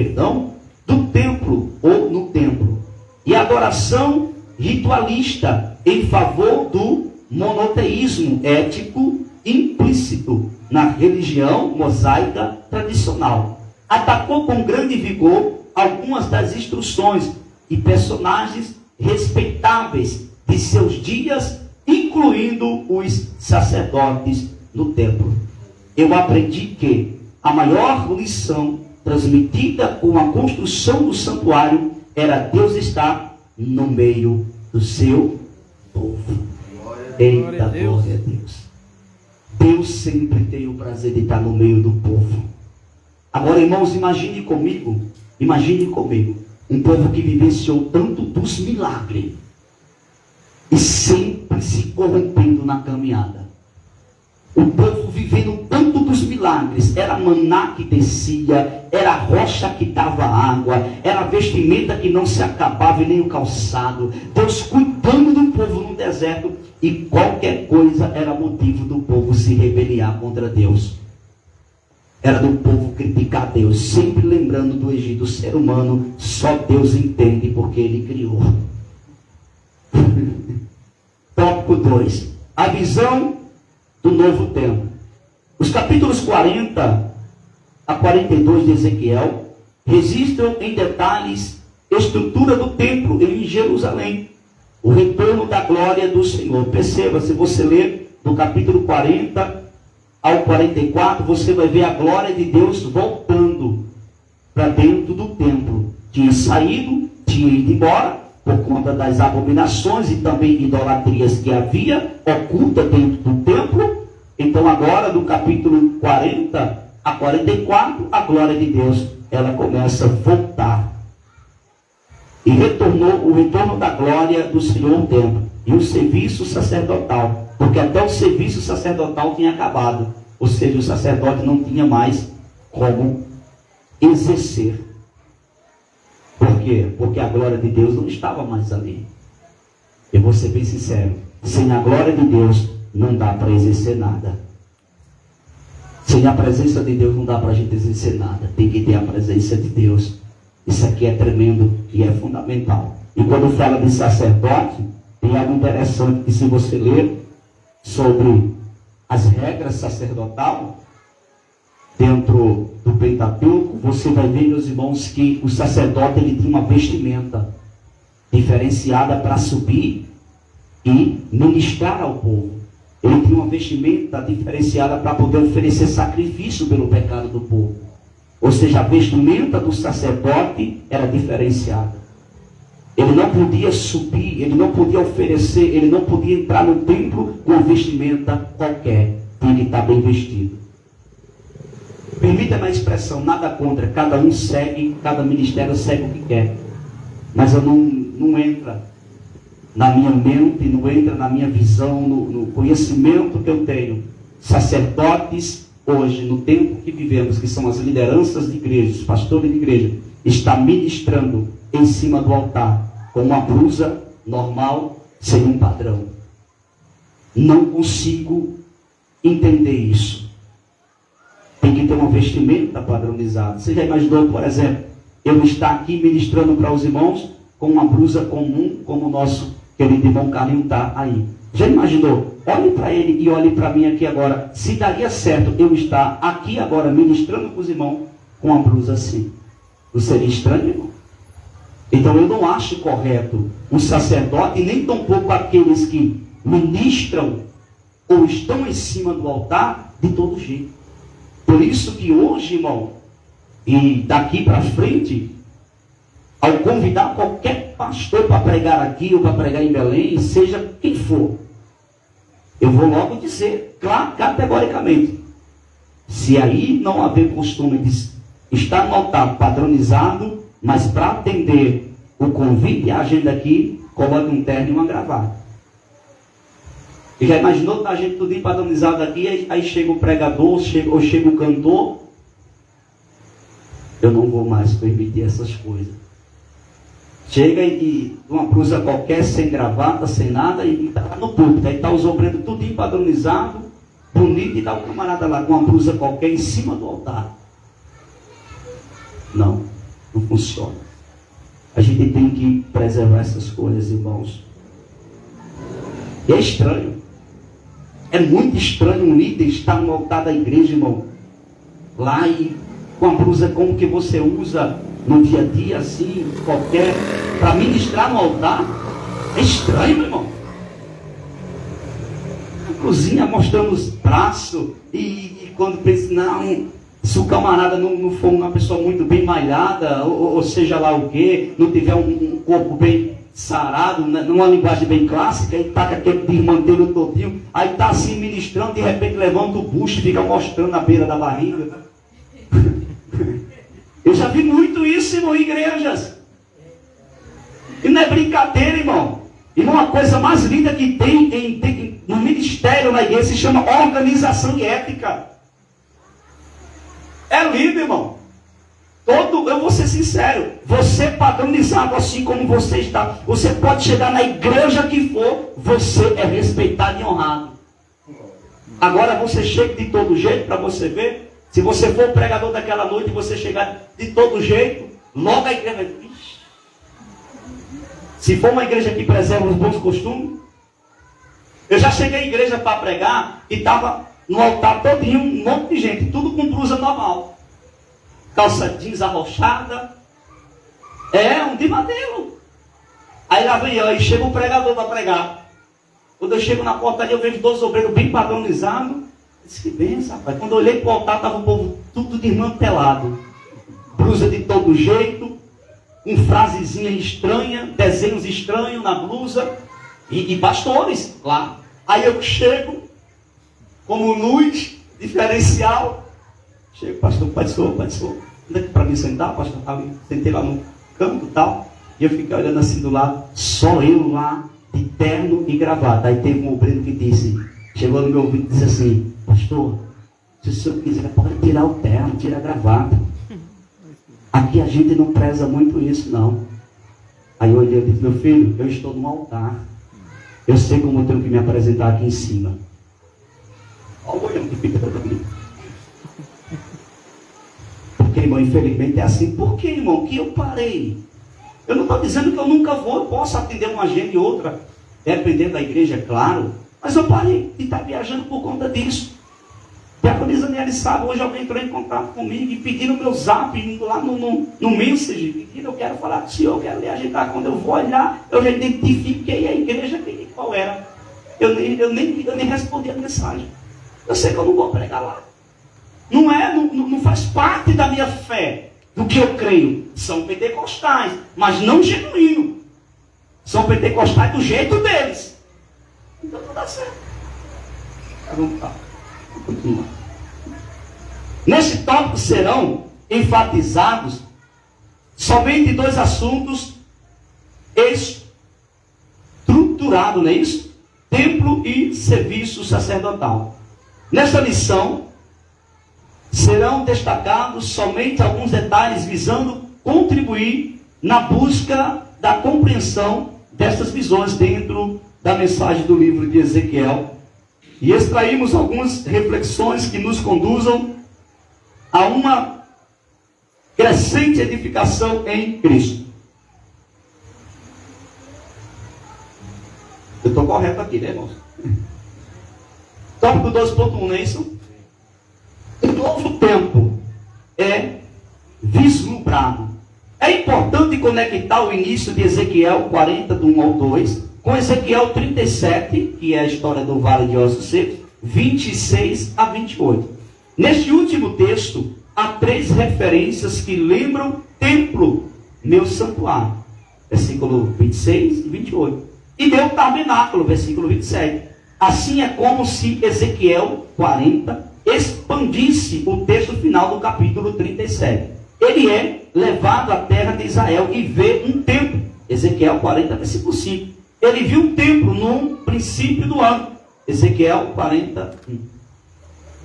Speaker 1: do templo ou no templo. E a adoração ritualista em favor do monoteísmo ético implícito na religião mosaica tradicional. Atacou com grande vigor algumas das instruções e personagens respeitáveis de seus dias, incluindo os sacerdotes no templo. Eu aprendi que a maior lição transmitida com a construção do santuário era Deus estar no meio do seu povo. Eita, glória a Deus. Deus sempre tem o prazer de estar no meio do povo. Agora, irmãos, imagine comigo, um povo que vivenciou tanto dos milagres e sempre se corrompendo na caminhada. O povo vivendo tanto dos milagres, era maná que descia, era rocha que dava água, era vestimenta que não se acabava e nem o calçado. Deus cuidando do povo no deserto, e qualquer coisa era motivo do povo se rebeliar contra Deus. Era do povo criticar Deus, sempre lembrando do Egito. O ser humano, só Deus entende porque ele criou. Tópico 2. A visão do novo templo. Os capítulos 40 a 42 de Ezequiel registram em detalhes a estrutura do templo em Jerusalém, o retorno da glória do Senhor. Perceba, se você ler do capítulo 40 ao 44, você vai ver a glória de Deus voltando para dentro do templo. Tinha saído, tinha ido embora por conta das abominações e também idolatrias que havia oculta dentro do templo. Então agora, do capítulo 40 a 44, a glória de Deus, ela começa a voltar. E retornou o retorno da glória do Senhor no templo. E o serviço sacerdotal, porque até o serviço sacerdotal tinha acabado. Ou seja, o sacerdote não tinha mais como exercer. Por quê? Porque a glória de Deus não estava mais ali. Eu vou ser bem sincero, sem a glória de Deus não dá para exercer nada. Sem a presença de Deus não dá para a gente exercer nada. Tem que ter a presença de Deus. Isso aqui é tremendo e é fundamental. E quando fala de sacerdote, tem algo interessante que, se você ler sobre as regras sacerdotal dentro do Pentateuco, você vai ver, meus irmãos, que o sacerdote ele tinha uma vestimenta diferenciada para subir e ministrar ao povo. Ele tinha uma vestimenta diferenciada para poder oferecer sacrifício pelo pecado do povo. Ou seja, a vestimenta do sacerdote era diferenciada. Ele não podia subir, ele não podia oferecer, ele não podia entrar no templo com uma vestimenta qualquer. Tinha que estar bem vestido. Permita-me a expressão, nada contra, cada um segue, cada ministério segue o que quer. Mas eu não entra na minha mente, não entra na minha visão, no conhecimento que eu tenho. Sacerdotes, hoje, no tempo que vivemos, que são as lideranças de igrejas, pastores de igreja, está ministrando em cima do altar, com uma blusa normal, sem um padrão. Não consigo entender isso. Tem que ter uma vestimenta padronizada. Você já imaginou, por exemplo, eu estar aqui ministrando para os irmãos com uma blusa comum, como o nosso querido irmão Carlinhos está aí? Já imaginou? Olhe para ele e olhe para mim aqui agora. Se daria certo eu estar aqui agora ministrando para os irmãos com uma blusa assim? Não seria estranho, irmão? Então eu não acho correto um sacerdote, e nem tampouco aqueles que ministram ou estão em cima do altar de todo jeito. Por isso que hoje, irmão, e daqui para frente, ao convidar qualquer pastor para pregar aqui ou para pregar em Belém, seja quem for, eu vou logo dizer, claro, categoricamente, se aí não haver costume de estar no altar padronizado, mas para atender o convite e a agenda aqui, coloque um terno e uma gravata. E já imaginou a gente tudo padronizado aqui, aí chega o pregador, ou chega o cantor? Eu não vou mais permitir essas coisas. Chega e uma blusa qualquer, sem gravata, sem nada, e está no púlpito. Aí está os obreiros tudo padronizado, bonito, e dá um camarada lá com uma blusa qualquer em cima do altar. Não funciona. A gente tem que preservar essas coisas, irmãos. E é estranho. É muito estranho um líder estar no altar da igreja, irmão, lá e com a blusa como que você usa no dia a dia, assim, qualquer, para ministrar no altar. É estranho, meu irmão. Na cozinha mostrando os braços, e quando pensa, não, se o camarada não for uma pessoa muito bem malhada, ou seja lá o que, não tiver um corpo bem sarado, numa linguagem bem clássica, e tá com aquele desmantelho todinho, aí tá assim ministrando, de repente levanta o bucho e fica mostrando na beira da barriga. Eu já vi muito isso, irmão, em igrejas. E não é brincadeira, irmão. Irmão, uma coisa mais linda que tem no ministério, na igreja, se chama organização e ética. É lindo, irmão. Eu vou ser sincero, você padronizado assim como você está, você pode chegar na igreja que for, você é respeitado e honrado. Agora você chega de todo jeito para você ver. Se você for o pregador daquela noite e você chegar de todo jeito, logo a igreja vai dizer, ixi. Se for uma igreja que preserva os bons costumes. Eu já cheguei à igreja para pregar e estava no altar todinho, um monte de gente, tudo com blusa normal. Calça jeans arrochada. Um de madeiro. Aí lá vem eu, aí chega o pregador para pregar. Quando eu chego na portaria, eu vejo 2 obreiros bem padronizados. Disse, que benção, rapaz. Quando eu olhei para o altar, estava o povo tudo desmantelado. Blusa de todo jeito, com frasezinha estranha, desenhos estranhos na blusa, e pastores lá. Aí eu chego, como luz diferencial, chego, pastor, pai do senhor, anda aqui para me sentar, pastor. Sentei lá no canto e tal, e eu fiquei olhando assim do lado, só eu lá, de terno e gravata. Aí teve um obreiro que disse, chegou no meu ouvido e disse assim, pastor, se o senhor quiser, pode tirar o terno, tira a gravata. Aqui a gente não preza muito isso, não. Aí eu olhei e disse, meu filho, eu estou no altar. Eu sei como eu tenho que me apresentar aqui em cima. Olha o olhão que fica para mim. Porque, irmão, infelizmente é assim. Por que, irmão, que eu parei? Eu não estou dizendo que eu nunca vou, eu posso atender uma agenda e outra, dependendo da igreja, é claro. Mas eu parei de estar viajando por conta disso. E a Polícia Daniela sabe, hoje alguém entrou em contato comigo e pedindo o meu zap lá no message, pedindo, eu quero falar com o senhor, eu quero lhe agitar. Quando eu vou olhar, eu já identifiquei a igreja, qual era. Eu nem respondi a mensagem. Eu sei que eu não vou pregar lá. Não faz parte da minha fé, do que eu creio. São pentecostais, mas não genuíno. são pentecostais do jeito deles. Então não dá certo. Vamos continuar. Nesse tópico serão enfatizados somente 2 assuntos estruturados, não é isso? Templo e serviço sacerdotal. Nesta lição, serão destacados somente alguns detalhes visando contribuir na busca da compreensão destas visões dentro da mensagem do livro de Ezequiel. E extraímos algumas reflexões que nos conduzam a uma crescente edificação em Cristo. Eu estou correto aqui, né, irmãos? Tópico 12.1, não é isso? O novo tempo é vislumbrado. É importante conectar o início de Ezequiel 40, do 1 ao 2, com Ezequiel 37, que é a história do Vale de Ossos Secos, 26 a 28. Neste último texto, há 3 referências que lembram templo, meu santuário. Versículo 26 e 28. E meu tabernáculo, versículo 27. Assim é como se Ezequiel 40 expandisse o texto final do capítulo 37. Ele é levado à terra de Israel e vê um templo. Ezequiel 40, versículo 5. Ele viu um templo no princípio do ano. Ezequiel 41.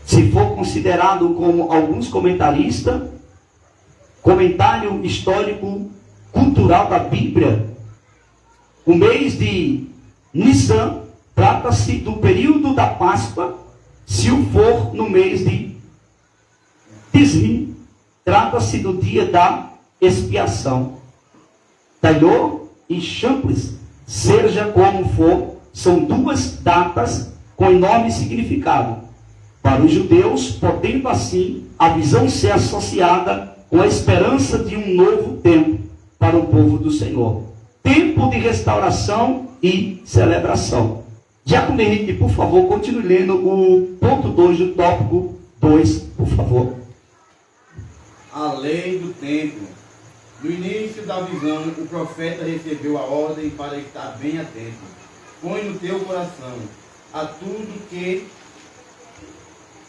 Speaker 1: Se for considerado como alguns comentaristas, comentário histórico cultural da Bíblia, o mês de Nissan trata-se do período da Páscoa. Se o for no mês de Tisri, trata-se do dia da expiação. Taylor e Chambliss, seja como for, são 2 datas com enorme significado para os judeus, podendo assim a visão ser associada com a esperança de um novo tempo para o povo do Senhor. Tempo de restauração e celebração. Diácono Henrique, por favor, continue lendo o ponto 2 do tópico 2, por favor.
Speaker 3: A lei do templo. No início da visão, o profeta recebeu a ordem para estar bem atento. Põe no teu coração a tudo que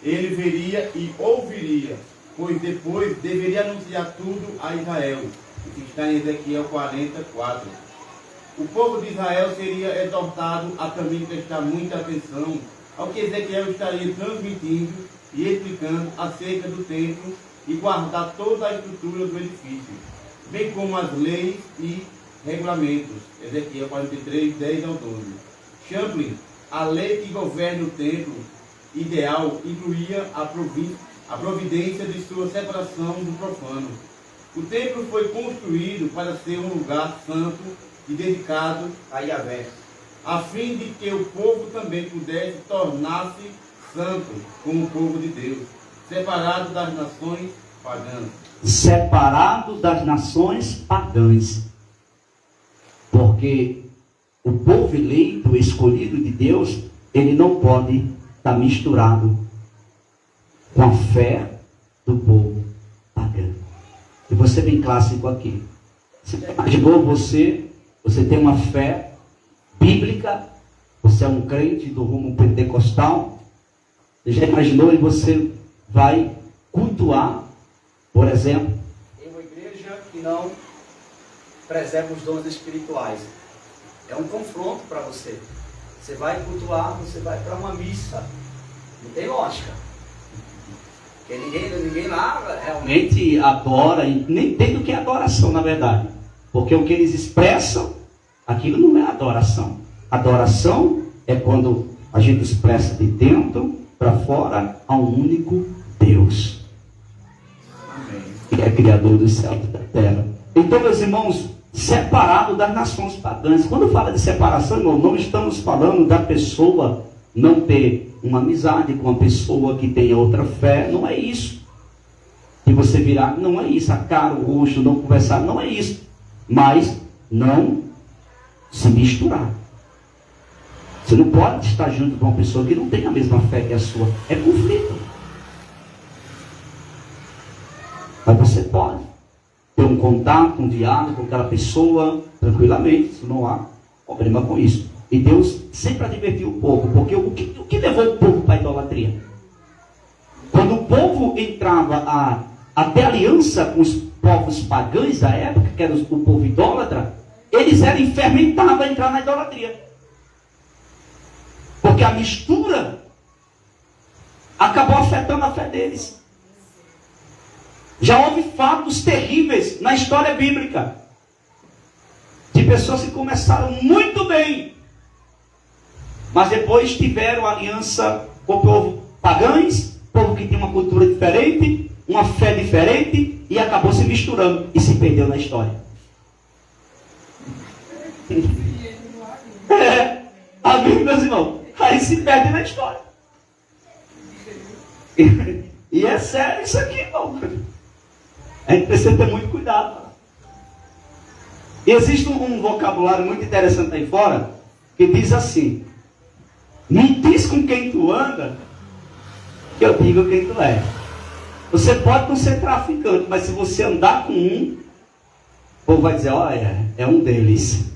Speaker 3: ele veria e ouviria, pois depois deveria anunciar tudo a Israel. Isso está em Ezequiel 44. O povo de Israel seria exortado a também prestar muita atenção ao que Ezequiel estaria transmitindo e explicando acerca do templo e guardar toda a estrutura do edifício, bem como as leis e regulamentos. Ezequiel 43, 10 ao 12. Chambliss, a lei que governa o templo ideal incluía a providência de sua separação do profano. O templo foi construído para ser um lugar santo e dedicado a Yahvé, a fim de que o povo também pudesse tornar-se santo como o povo de Deus, separado das nações pagãs.
Speaker 1: Separado das nações pagãs. Porque o povo eleito, escolhido de Deus, ele não pode estar misturado com a fé do povo pagão. E vou ser bem clássico aqui. Você imaginou você tem uma fé bíblica, você é um crente do rumo pentecostal, você já imaginou e você vai cultuar, por exemplo,
Speaker 4: em uma igreja que não preserva os dons espirituais. É um confronto para você. Você vai cultuar, você vai para uma missa. Não tem lógica. Porque ninguém lá realmente
Speaker 1: adora, e nem tem do que é adoração, na verdade. Porque o que eles expressam, aquilo não é adoração. Adoração é quando a gente expressa de dentro para fora a um único Deus.
Speaker 3: Amém.
Speaker 1: Que é Criador dos céus e da terra. Então, meus irmãos, separado das nações pagãs. Quando fala de separação, irmão, não estamos falando da pessoa não ter uma amizade com uma pessoa que tem outra fé. Não é isso. E você virar, não é isso. A cara, o rosto, não conversar, não é isso. Mas não se misturar. Você não pode estar junto com uma pessoa que não tem a mesma fé que a sua. É conflito. Mas você pode ter um contato, um diálogo com aquela pessoa, tranquilamente, isso não há Problema com isso. E Deus sempre advertiu o povo, porque o que levou o povo para a idolatria? Quando o povo entrava a ter aliança com os povos pagãos da época, que era o povo idólatra, eles eram fermentados a entrar na idolatria. Porque a mistura acabou afetando a fé deles. Já houve fatos terríveis na história bíblica de pessoas que começaram muito bem, mas depois tiveram aliança com o povo pagãos, povo que tinha uma cultura diferente, uma fé diferente, e acabou se misturando e se perdeu na história. Amém, meus irmãos? Aí se perde na história. E é sério isso aqui, irmão. A gente precisa ter muito cuidado. E existe um vocabulário muito interessante aí fora, que diz assim: me diz com quem tu anda, que eu digo quem tu é. Você pode não ser traficante, mas se você andar com um, o povo vai dizer, olha, é um deles.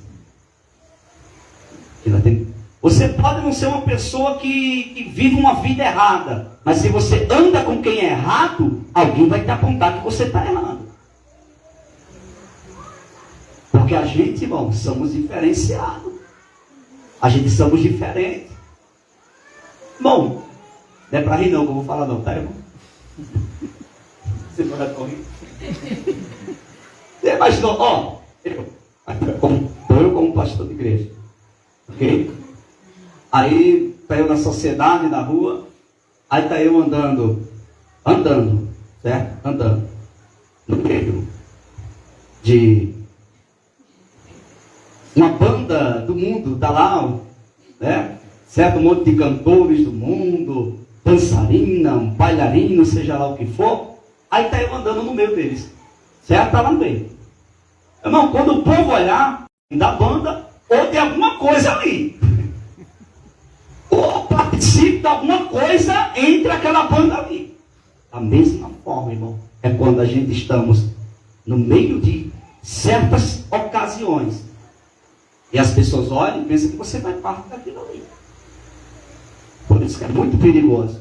Speaker 1: Você pode não ser uma pessoa que vive uma vida errada, mas se você anda com quem é errado, alguém vai te apontar que você está errado. Porque a gente, irmão, somos diferenciados. A gente somos diferentes. Bom, não é para rir não, que eu vou falar não, tá, irmão? Você pode correr. Você imaginou, ó, eu como pastor de igreja, ok? Aí tá eu na sociedade, na rua, aí tá eu andando, certo? Andando, no meio de uma banda do mundo, tá lá, né? Certo? Um monte de cantores do mundo, dançarina, um bailarino, seja lá o que for. Aí está eu andando no meio deles. Certo? Está lá no meio. Irmão, quando o povo olhar da banda, ou tem alguma coisa ali. Ou participa de alguma coisa entre aquela banda ali. Da mesma forma, irmão, é quando a gente estamos no meio de certas ocasiões. E as pessoas olham e pensam que você vai parte daquilo ali. Por isso que é muito perigoso.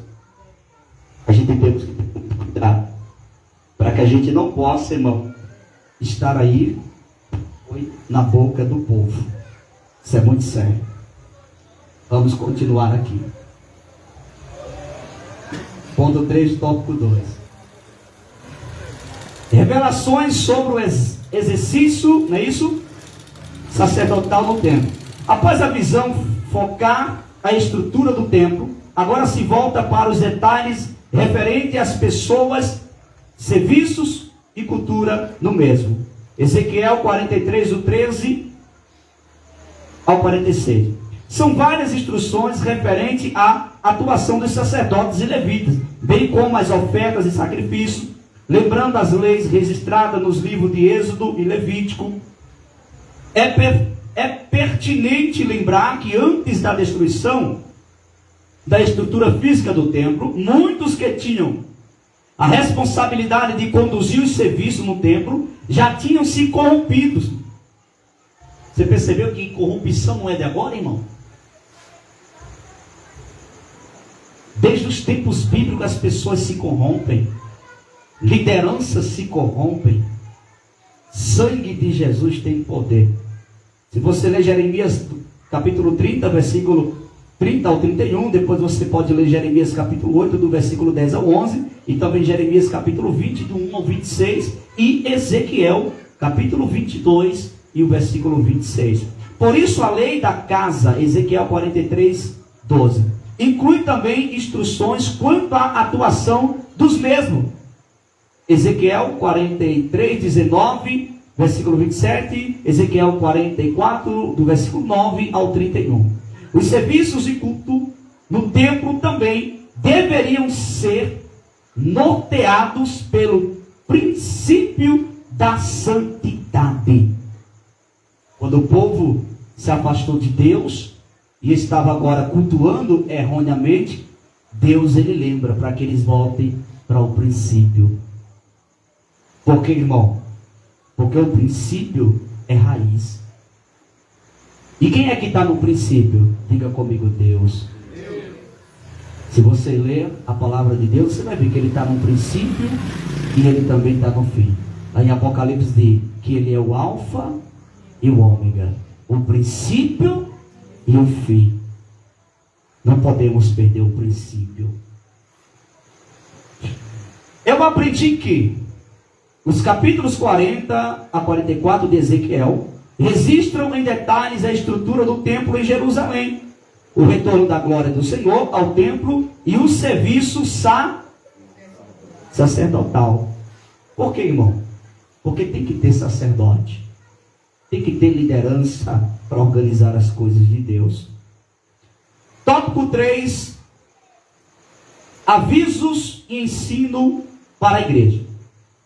Speaker 1: A gente temos que ter muito cuidado. Para que a gente não possa, irmão, estar aí na boca do povo. Isso é muito sério. Vamos continuar aqui. Ponto 3, tópico 2. Revelações sobre o exercício, não é isso? Sacerdotal no templo. Após a visão focar a estrutura do templo, agora se volta para os detalhes referentes às pessoas, serviços e cultura no mesmo. Ezequiel 43, do 13 ao 46. São várias instruções referentes à atuação dos sacerdotes e levitas, bem como as ofertas e sacrifícios, lembrando as leis registradas nos livros de Êxodo e Levítico. É pertinente lembrar que antes da destruição da estrutura física do templo, muitos que tinham a responsabilidade de conduzir o serviço no templo já tinham se corrompido. Você percebeu que corrupção não é de agora, irmão? Desde os tempos bíblicos as pessoas se corrompem, lideranças se corrompem. Sangue de Jesus tem poder. Se você ler Jeremias capítulo 30, versículo 30 ao 31, depois você pode ler Jeremias capítulo 8, do versículo 10 ao 11, e também Jeremias capítulo 20, do 1 ao 26, e Ezequiel capítulo 22, e o versículo 26. Por isso a lei da casa, Ezequiel 43, 12, inclui também instruções quanto à atuação dos mesmos. Ezequiel 43, 19, versículo 27, Ezequiel 44, do versículo 9 ao 31. Os serviços de culto no templo também deveriam ser norteados pelo princípio da santidade. Quando o povo se afastou de Deus e estava agora cultuando erroneamente, Deus ele lembra para que eles voltem para o princípio. Por que, irmão? Porque o princípio é raiz. E quem é que está no princípio? Diga comigo, Deus. Se você ler a palavra de Deus, você vai ver que Ele está no princípio e Ele também está no fim. Lá em Apocalipse diz que Ele é o alfa e o ômega, o princípio e o fim. Não podemos perder o princípio. Eu aprendi que os capítulos 40 a 44 de Ezequiel registram em detalhes a estrutura do templo em Jerusalém, o retorno da glória do Senhor ao templo e o serviço sacerdotal. Por que, irmão? Porque tem que ter sacerdote, tem que ter liderança para organizar as coisas de Deus. Tópico 3: avisos e ensino para a igreja.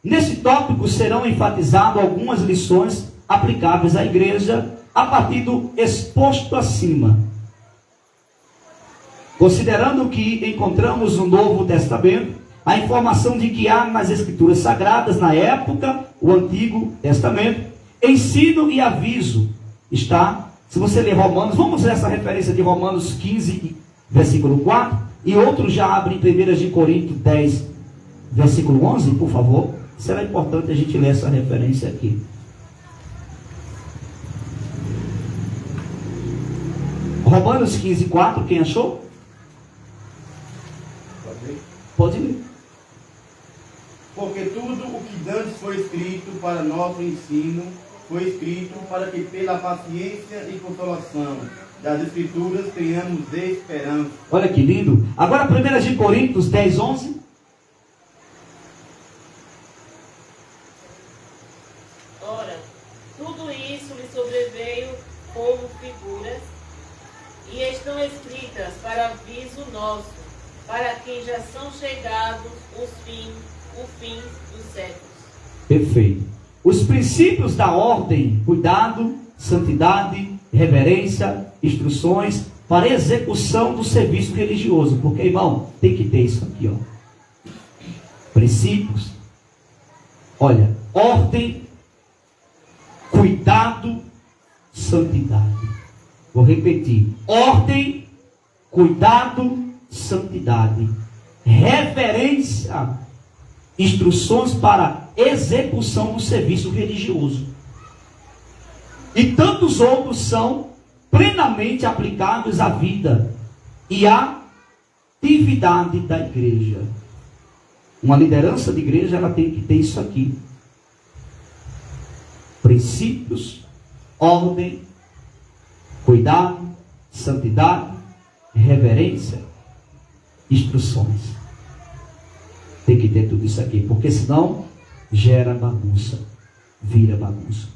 Speaker 1: Nesse tópico serão enfatizadas algumas lições aplicáveis à igreja a partir do exposto acima. Considerando que encontramos no Novo Testamento a informação de que há nas Escrituras Sagradas, na época, o Antigo Testamento, ensino e aviso está, se você ler Romanos, vamos ver essa referência de Romanos 15, versículo 4, e outro já abre em 1 Coríntios 10, versículo 11, por favor. Será importante a gente ler essa referência aqui. Romanos 15, 4, quem achou? Pode ler.
Speaker 3: Porque tudo o que dantes foi escrito para nosso ensino, foi escrito para que pela paciência e consolação das Escrituras tenhamos esperança.
Speaker 1: Olha que lindo. Agora 1 Coríntios 10, 11.
Speaker 2: Ora, tudo isso lhe sobreveio como figuras, e estão escritas para aviso nosso, para quem já são chegados o fim dos séculos.
Speaker 1: Perfeito. Os princípios da ordem, cuidado, santidade, reverência, instruções para execução do serviço religioso. Porque, irmão, tem que ter isso aqui, ó. Princípios. Olha, ordem, cuidado, santidade. Vou repetir. Ordem, cuidado, santidade. Reverência, instruções para execução do serviço religioso. E tantos outros são plenamente aplicáveis à vida e à atividade da igreja. Uma liderança de igreja, ela tem que ter isso aqui: princípios, ordem, cuidado, santidade, reverência, instruções. Tem que ter tudo isso aqui, porque senão gera bagunça, vira bagunça.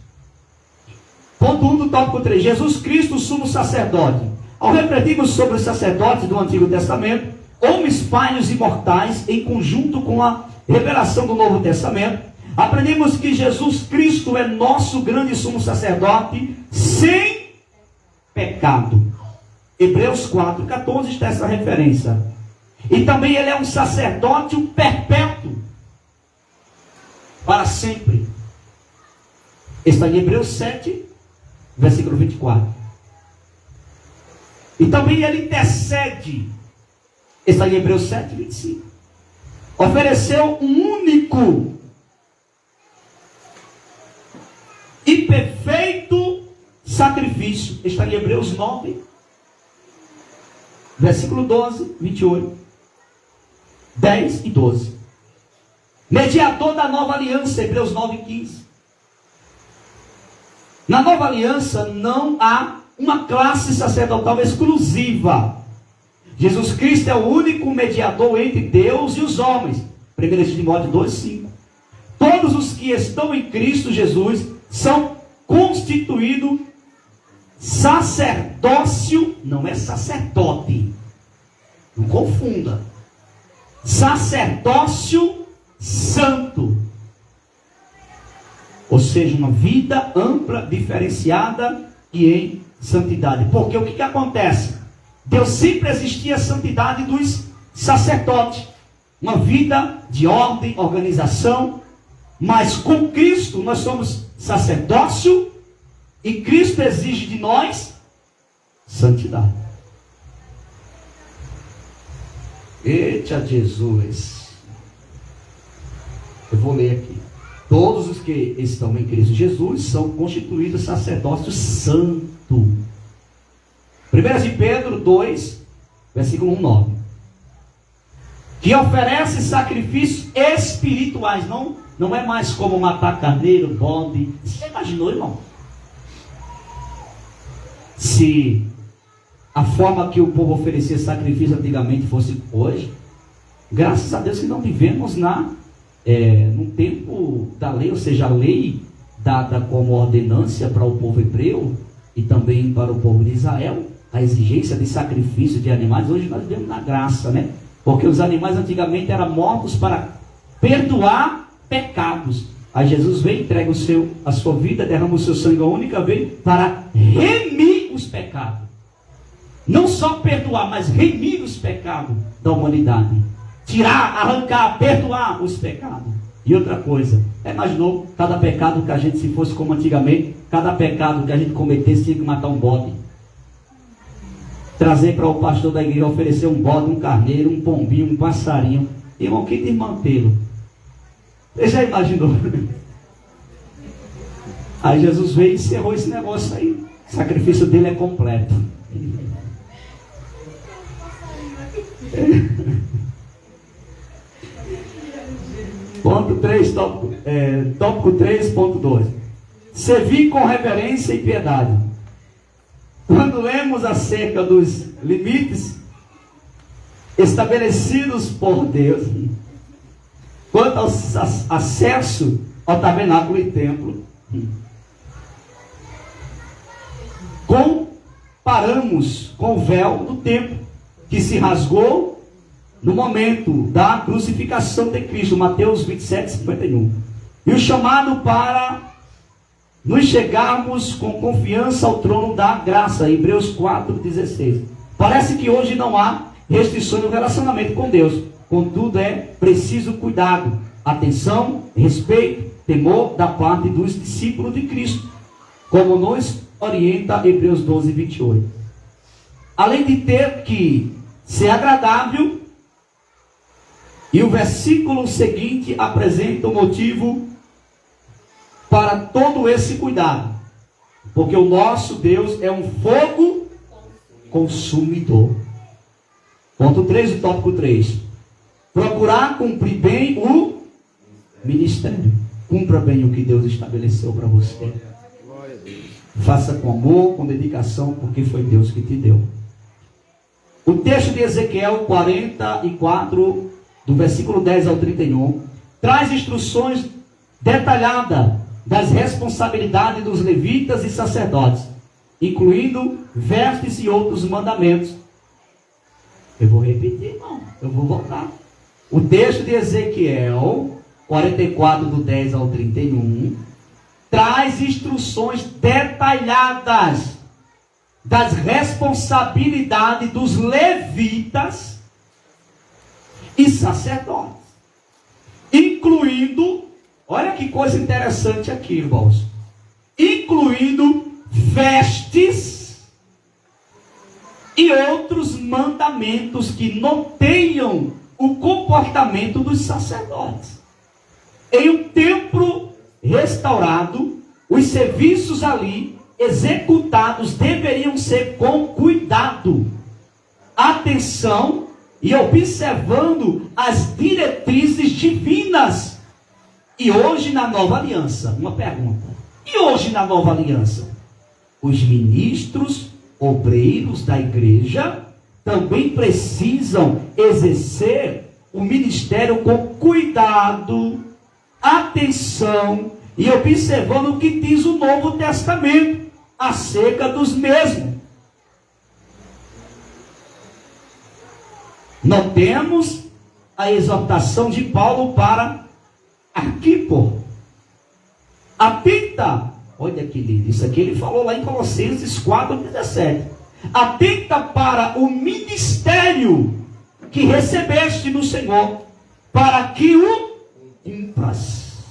Speaker 1: Ponto 1 do tópico 3. Jesus Cristo, sumo sacerdote. Ao refletirmos sobre os sacerdotes do Antigo Testamento, homens falhos e mortais, em conjunto com a revelação do Novo Testamento, aprendemos que Jesus Cristo é nosso grande sumo sacerdote sem pecado. Hebreus 4:14 está essa referência. E também ele é um sacerdote perpétuo, para sempre. Está em Hebreus 7, versículo 24. E também ele intercede. Está em Hebreus 7, 25. Ofereceu um único e perfeito sacrifício. Está em Hebreus 9, versículo 12, 28. 10 e 12. Mediador da nova aliança, Hebreus 9, 15. Na nova aliança não há uma classe sacerdotal exclusiva. Jesus Cristo é o único mediador entre Deus e os homens. 1 Timóteo 2, 5. Todos os que estão em Cristo Jesus são constituídos sacerdócio, não é sacerdote. Não confunda. Sacerdócio santo. Ou seja, uma vida ampla, diferenciada e em santidade. Porque o que acontece? Deus sempre existia a santidade dos sacerdotes. Uma vida de ordem, organização. Mas com Cristo nós somos sacerdócio. E Cristo exige de nós santidade. Eita Jesus! Eu vou ler aqui. Todos os que estão em Cristo Jesus são constituídos sacerdócio santo. 1 de Pedro 2, versículo 1-9. Que oferece sacrifícios espirituais. Não é mais como matar carneiro, bode. Você imaginou, irmão? Se a forma que o povo oferecia sacrifício antigamente fosse hoje, graças a Deus que não vivemos no tempo da lei, ou seja, a lei dada como ordenância para o povo hebreu e também para o povo de Israel, a exigência de sacrifício de animais. Hoje nós vivemos na graça, né? Porque os animais antigamente eram mortos para perdoar pecados. Aí Jesus vem, entrega a sua vida, derrama o seu sangue a única vez para remir os pecados. Não só perdoar, mas remir os pecados da humanidade. Tirar, arrancar, perdoar os pecados. E outra coisa, imaginou cada pecado que a gente, se fosse como antigamente, cada pecado que a gente cometesse tinha que matar um bode. Trazer para o pastor da igreja, oferecer um bode, um carneiro, um pombinho, um passarinho. Irmão, que desmantelo. Você já imaginou? Aí Jesus veio e encerrou esse negócio aí. O sacrifício dele é completo. Ponto 3, tópico 3.2. Servir com reverência e piedade. Quando lemos acerca dos limites estabelecidos por Deus, quanto ao acesso ao tabernáculo e templo, comparamos com o véu do templo, que se rasgou no momento da crucificação de Cristo, Mateus 27:51. E o chamado para nos chegarmos com confiança ao trono da graça, Hebreus 4:16. Parece que hoje não há restrições no relacionamento com Deus. Contudo, é preciso cuidado, atenção, respeito, temor da parte dos discípulos de Cristo, como nos orienta Hebreus 12:28. Além de ter que ser agradável, e o versículo seguinte apresenta o motivo para todo esse cuidado, porque o nosso Deus é um fogo consumidor. Ponto 3, o tópico 3. Procurar cumprir bem o ministério. Cumpra bem o que Deus estabeleceu para você. Faça com amor, com dedicação, porque foi Deus que te deu. O texto de Ezequiel 44, do versículo 10 ao 31, traz instruções detalhadas das responsabilidades dos levitas e sacerdotes, incluindo vestes e outros mandamentos. Eu vou repetir, irmão, eu vou voltar. O texto de Ezequiel 44, do 10 ao 31, traz instruções detalhadas das responsabilidades dos levitas e sacerdotes, incluindo, olha que coisa interessante aqui, irmãos, incluindo vestes e outros mandamentos que norteiam o comportamento dos sacerdotes. Em um templo restaurado, os serviços ali executados deveriam ser com cuidado, atenção e observando as diretrizes divinas. E hoje na nova aliança, uma pergunta: e hoje na nova aliança, os ministros, obreiros da igreja também precisam exercer o ministério com cuidado, atenção e observando o que diz o Novo Testamento acerca dos mesmos. Notemos a exortação de Paulo para Arquipo. Atenta, olha que lindo, isso aqui ele falou lá em Colossenses 4:17. Atenta para o ministério que recebeste no Senhor, para que o cumpras.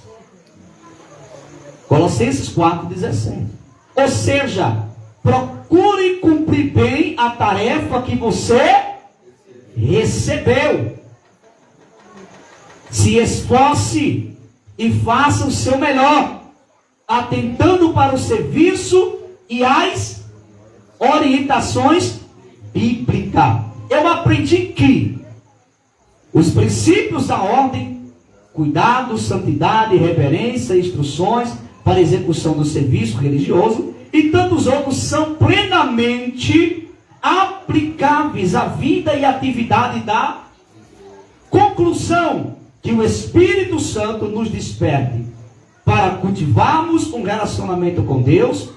Speaker 1: Colossenses 4:17. Ou seja, procure cumprir bem a tarefa que você recebeu. Se esforce e faça o seu melhor, atentando para o serviço e as orientações bíblicas. Eu aprendi que os princípios da ordem, cuidado, santidade, reverência, instruções para a execução do serviço religioso e tantos outros são plenamente aplicáveis à vida e atividade da conclusão que o Espírito Santo nos desperte para cultivarmos um relacionamento com Deus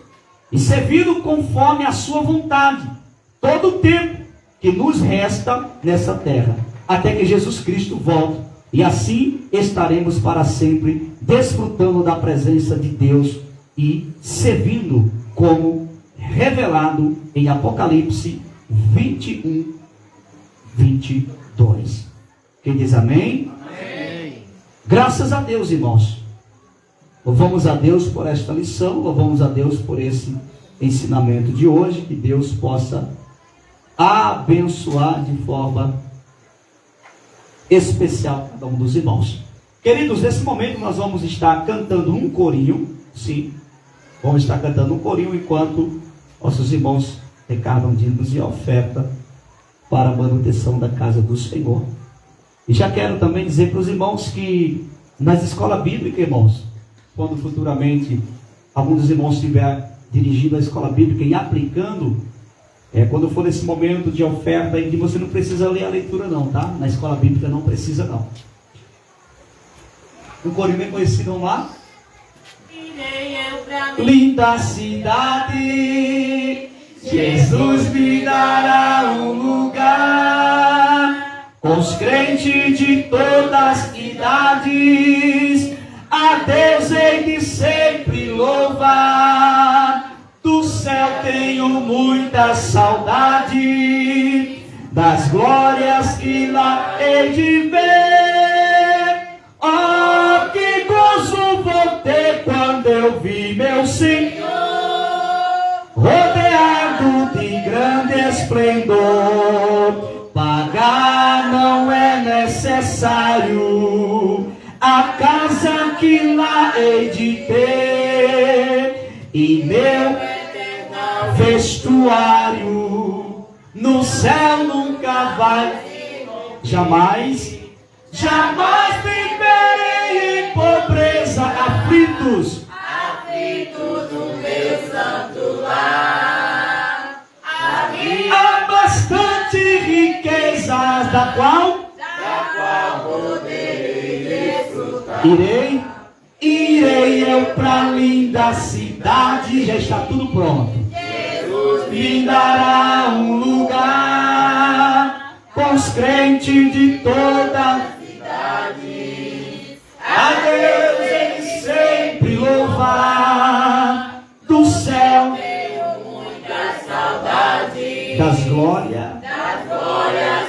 Speaker 1: e servi-lo conforme a sua vontade, todo o tempo que nos resta nessa terra, até que Jesus Cristo volte, e assim estaremos para sempre desfrutando da presença de Deus e servindo como revelado em Apocalipse 21, 22. Quem diz amém? Amém. Graças a Deus, irmãos. Louvamos a Deus por esta lição, louvamos a Deus por esse ensinamento de hoje, que Deus possa abençoar de forma especial cada um dos irmãos. Queridos, nesse momento nós vamos estar cantando um corinho, sim, vamos estar cantando um corinho enquanto nossos irmãos recardam dízimos e oferta para a manutenção da casa do Senhor. E já quero também dizer para os irmãos que nas escolas bíblicas, irmãos, quando futuramente algum dos irmãos estiver dirigindo a escola bíblica e aplicando, quando for esse momento de oferta em que você não precisa ler a leitura não, tá? Na escola bíblica não precisa não. Um corinho bem conhecido, vamos lá?
Speaker 2: Irei eu pra mim.
Speaker 1: Linda cidade, Jesus me dará um lugar, com os crentes de todas as idades, a Deus hei de sempre louvar. Do céu tenho muita saudade, das glórias que lá hei de ver. Oh, que gozo vou ter quando eu vi meu Senhor, rodeado de grande esplendor. Pagar não é necessário, a casa que lá hei de ter, e meu vestuário no céu nunca vai, jamais viverei em pobreza, aflitos
Speaker 2: do meu santo lar.
Speaker 1: Há bastante riquezas, da qual
Speaker 2: poderei desfrutar.
Speaker 1: Irei eu pra linda cidade, já está tudo pronto.
Speaker 2: Jesus
Speaker 1: Me dará um lugar com os crentes de toda a cidade, a Deus ele sempre louvar. Do céu
Speaker 2: tenho muita saudade
Speaker 1: das glórias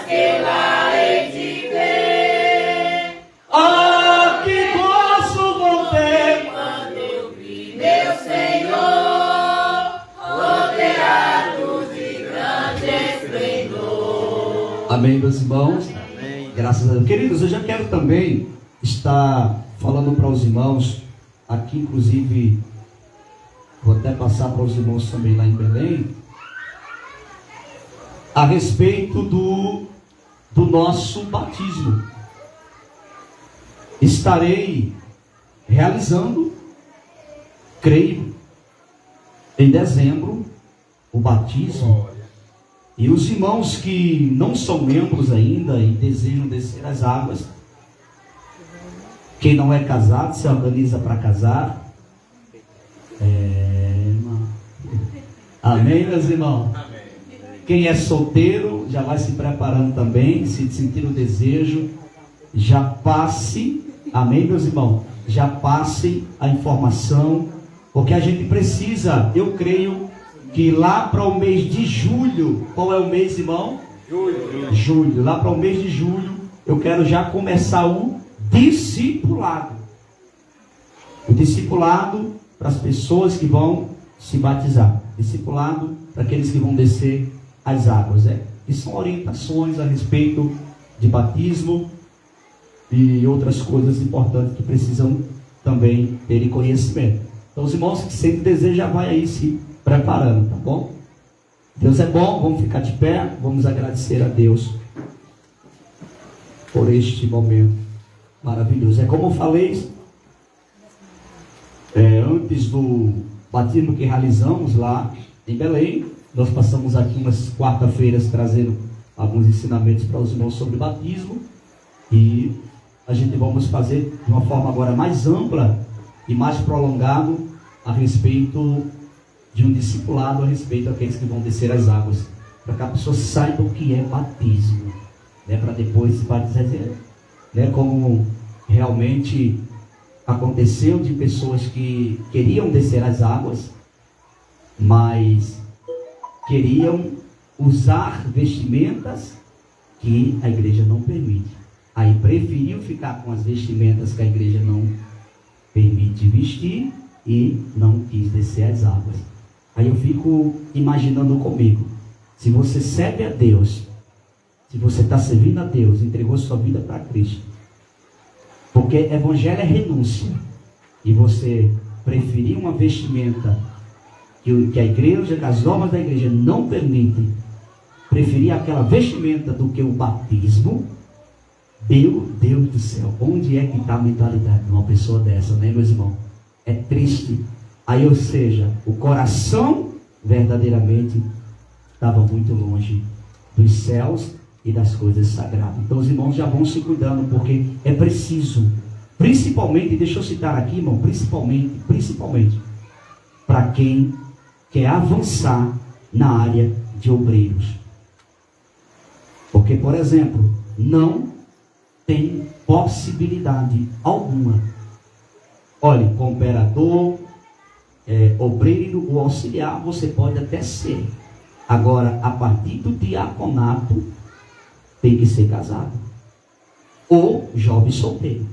Speaker 2: que lá hei de ver.
Speaker 1: Oh, que gozo vou ter
Speaker 2: Quando eu vi meu Senhor, rodeado de grande esplendor.
Speaker 1: Amém, meus irmãos? Amém. Graças a Deus. Queridos, eu já quero também estar falando para os irmãos, aqui inclusive, vou até passar para os irmãos também lá em Belém, a respeito do nosso batismo. Estarei realizando, creio, em dezembro, o batismo. E os irmãos que não são membros ainda e desejam descer as águas, quem não é casado se organiza para casar. Amém, meus irmãos? Amém. Quem é solteiro já vai se preparando também, se sentir o desejo, já passe, amém, meus irmãos? Já passe a informação, porque a gente precisa, eu creio, que lá para o mês de julho, qual é o mês, irmão? Julho. Lá para o mês de julho, eu quero já começar o discipulado. O discipulado para as pessoas que vão se batizar. Discipulado para aqueles que vão descer as águas, que são orientações a respeito de batismo e outras coisas importantes que precisam também ter conhecimento. Então, os irmãos que sempre desejam, já vai aí se preparando, tá bom? Deus é bom, vamos ficar de pé, vamos agradecer a Deus por este momento maravilhoso. É como eu falei, antes do batismo que realizamos lá em Belém, nós passamos aqui umas quarta-feiras trazendo alguns ensinamentos para os irmãos sobre batismo, e a gente vamos fazer de uma forma agora mais ampla e mais prolongado a respeito de um discipulado, a respeito daqueles que vão descer as águas, para que a pessoa saiba o que é batismo, para depois se batizar, como realmente aconteceu de pessoas que queriam descer as águas, mas queriam usar vestimentas que a igreja não permite. Aí preferiu ficar com as vestimentas que a igreja não permite vestir e não quis descer as águas. Aí eu fico imaginando comigo, se você serve a Deus, se você está servindo a Deus, entregou sua vida para Cristo, porque evangelho é renúncia, e você preferir uma vestimenta que a igreja, que as normas da igreja não permitem, preferir aquela vestimenta do que o batismo, meu Deus do céu, onde é que está a mentalidade de uma pessoa dessa, né, meus irmãos? É triste. Aí, ou seja, o coração verdadeiramente estava muito longe dos céus e das coisas sagradas. Então os irmãos já vão se cuidando, porque é preciso, principalmente, deixa eu citar aqui, irmão, principalmente para quem quer avançar na área de obreiros. Porque, por exemplo, não tem possibilidade alguma. Olhe, cooperador, obreiro ou auxiliar, você pode até ser. Agora, a partir do diaconato, tem que ser casado. Ou jovem solteiro.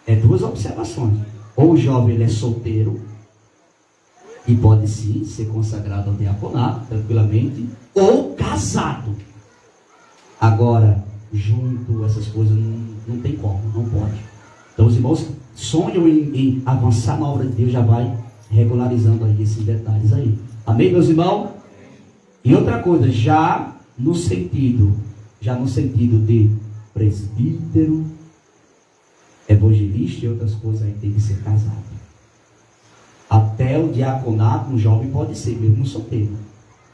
Speaker 1: É duas observações. Ou o jovem ele é solteiro, e pode sim ser consagrado ao diaconato, tranquilamente, ou casado. Agora, junto, essas coisas não tem como, não pode. Então os irmãos sonham em avançar na obra de Deus, já vai regularizando aí esses detalhes aí. Amém, meus irmãos? E outra coisa, já no sentido de presbítero, evangelista e outras coisas aí, tem que ser casado. Até o diaconato, um jovem pode ser, mesmo solteiro.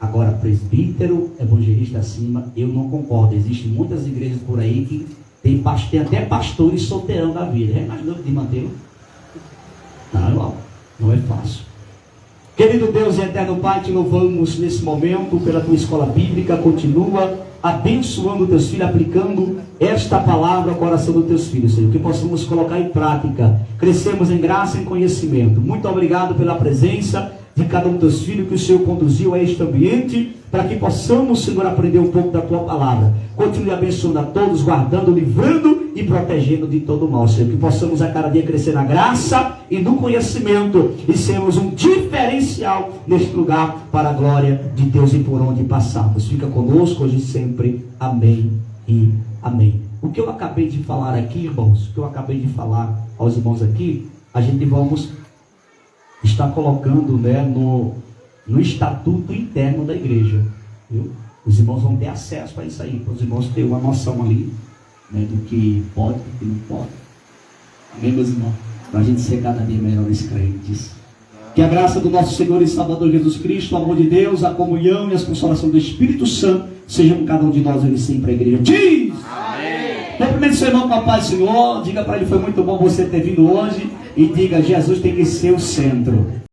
Speaker 1: Agora, presbítero, evangelista acima, eu não concordo. Existem muitas igrejas por aí que tem até pastores solteirão da vida. Imaginou de manter? Não é fácil. Querido Deus e eterno Pai, te louvamos nesse momento pela tua escola bíblica. Continua abençoando teus filhos, aplicando esta palavra ao coração dos teus filhos, Senhor, que possamos colocar em prática, crescemos em graça e em conhecimento. Muito obrigado pela presença de cada um dos teus filhos que o Senhor conduziu a este ambiente, para que possamos, Senhor, aprender um pouco da tua palavra. Continue abençoando a todos, guardando, livrando e protegendo de todo o mal, Senhor, que possamos a cada dia crescer na graça e no conhecimento, e sermos um diferencial neste lugar, para a glória de Deus e por onde passarmos. Fica conosco hoje e sempre. Amém e amém. O que eu acabei de falar aqui, irmãos, o que eu acabei de falar aos irmãos aqui, a gente vamos estar colocando, no estatuto interno da igreja, viu? Os irmãos vão ter acesso a isso aí, para os irmãos terem uma noção ali, do que pode e do que não pode. Amém, meus irmãos? Para a gente ser cada dia melhores crentes. Que a graça do nosso Senhor e Salvador Jesus Cristo, o amor de Deus, a comunhão e a consolação do Espírito Santo sejam com cada um de nós hoje e sempre. A igreja diz: amém. Cumprimente seu irmão com a paz do Senhor. Diga para ele: foi muito bom você ter vindo hoje. E diga: Jesus tem que ser o centro.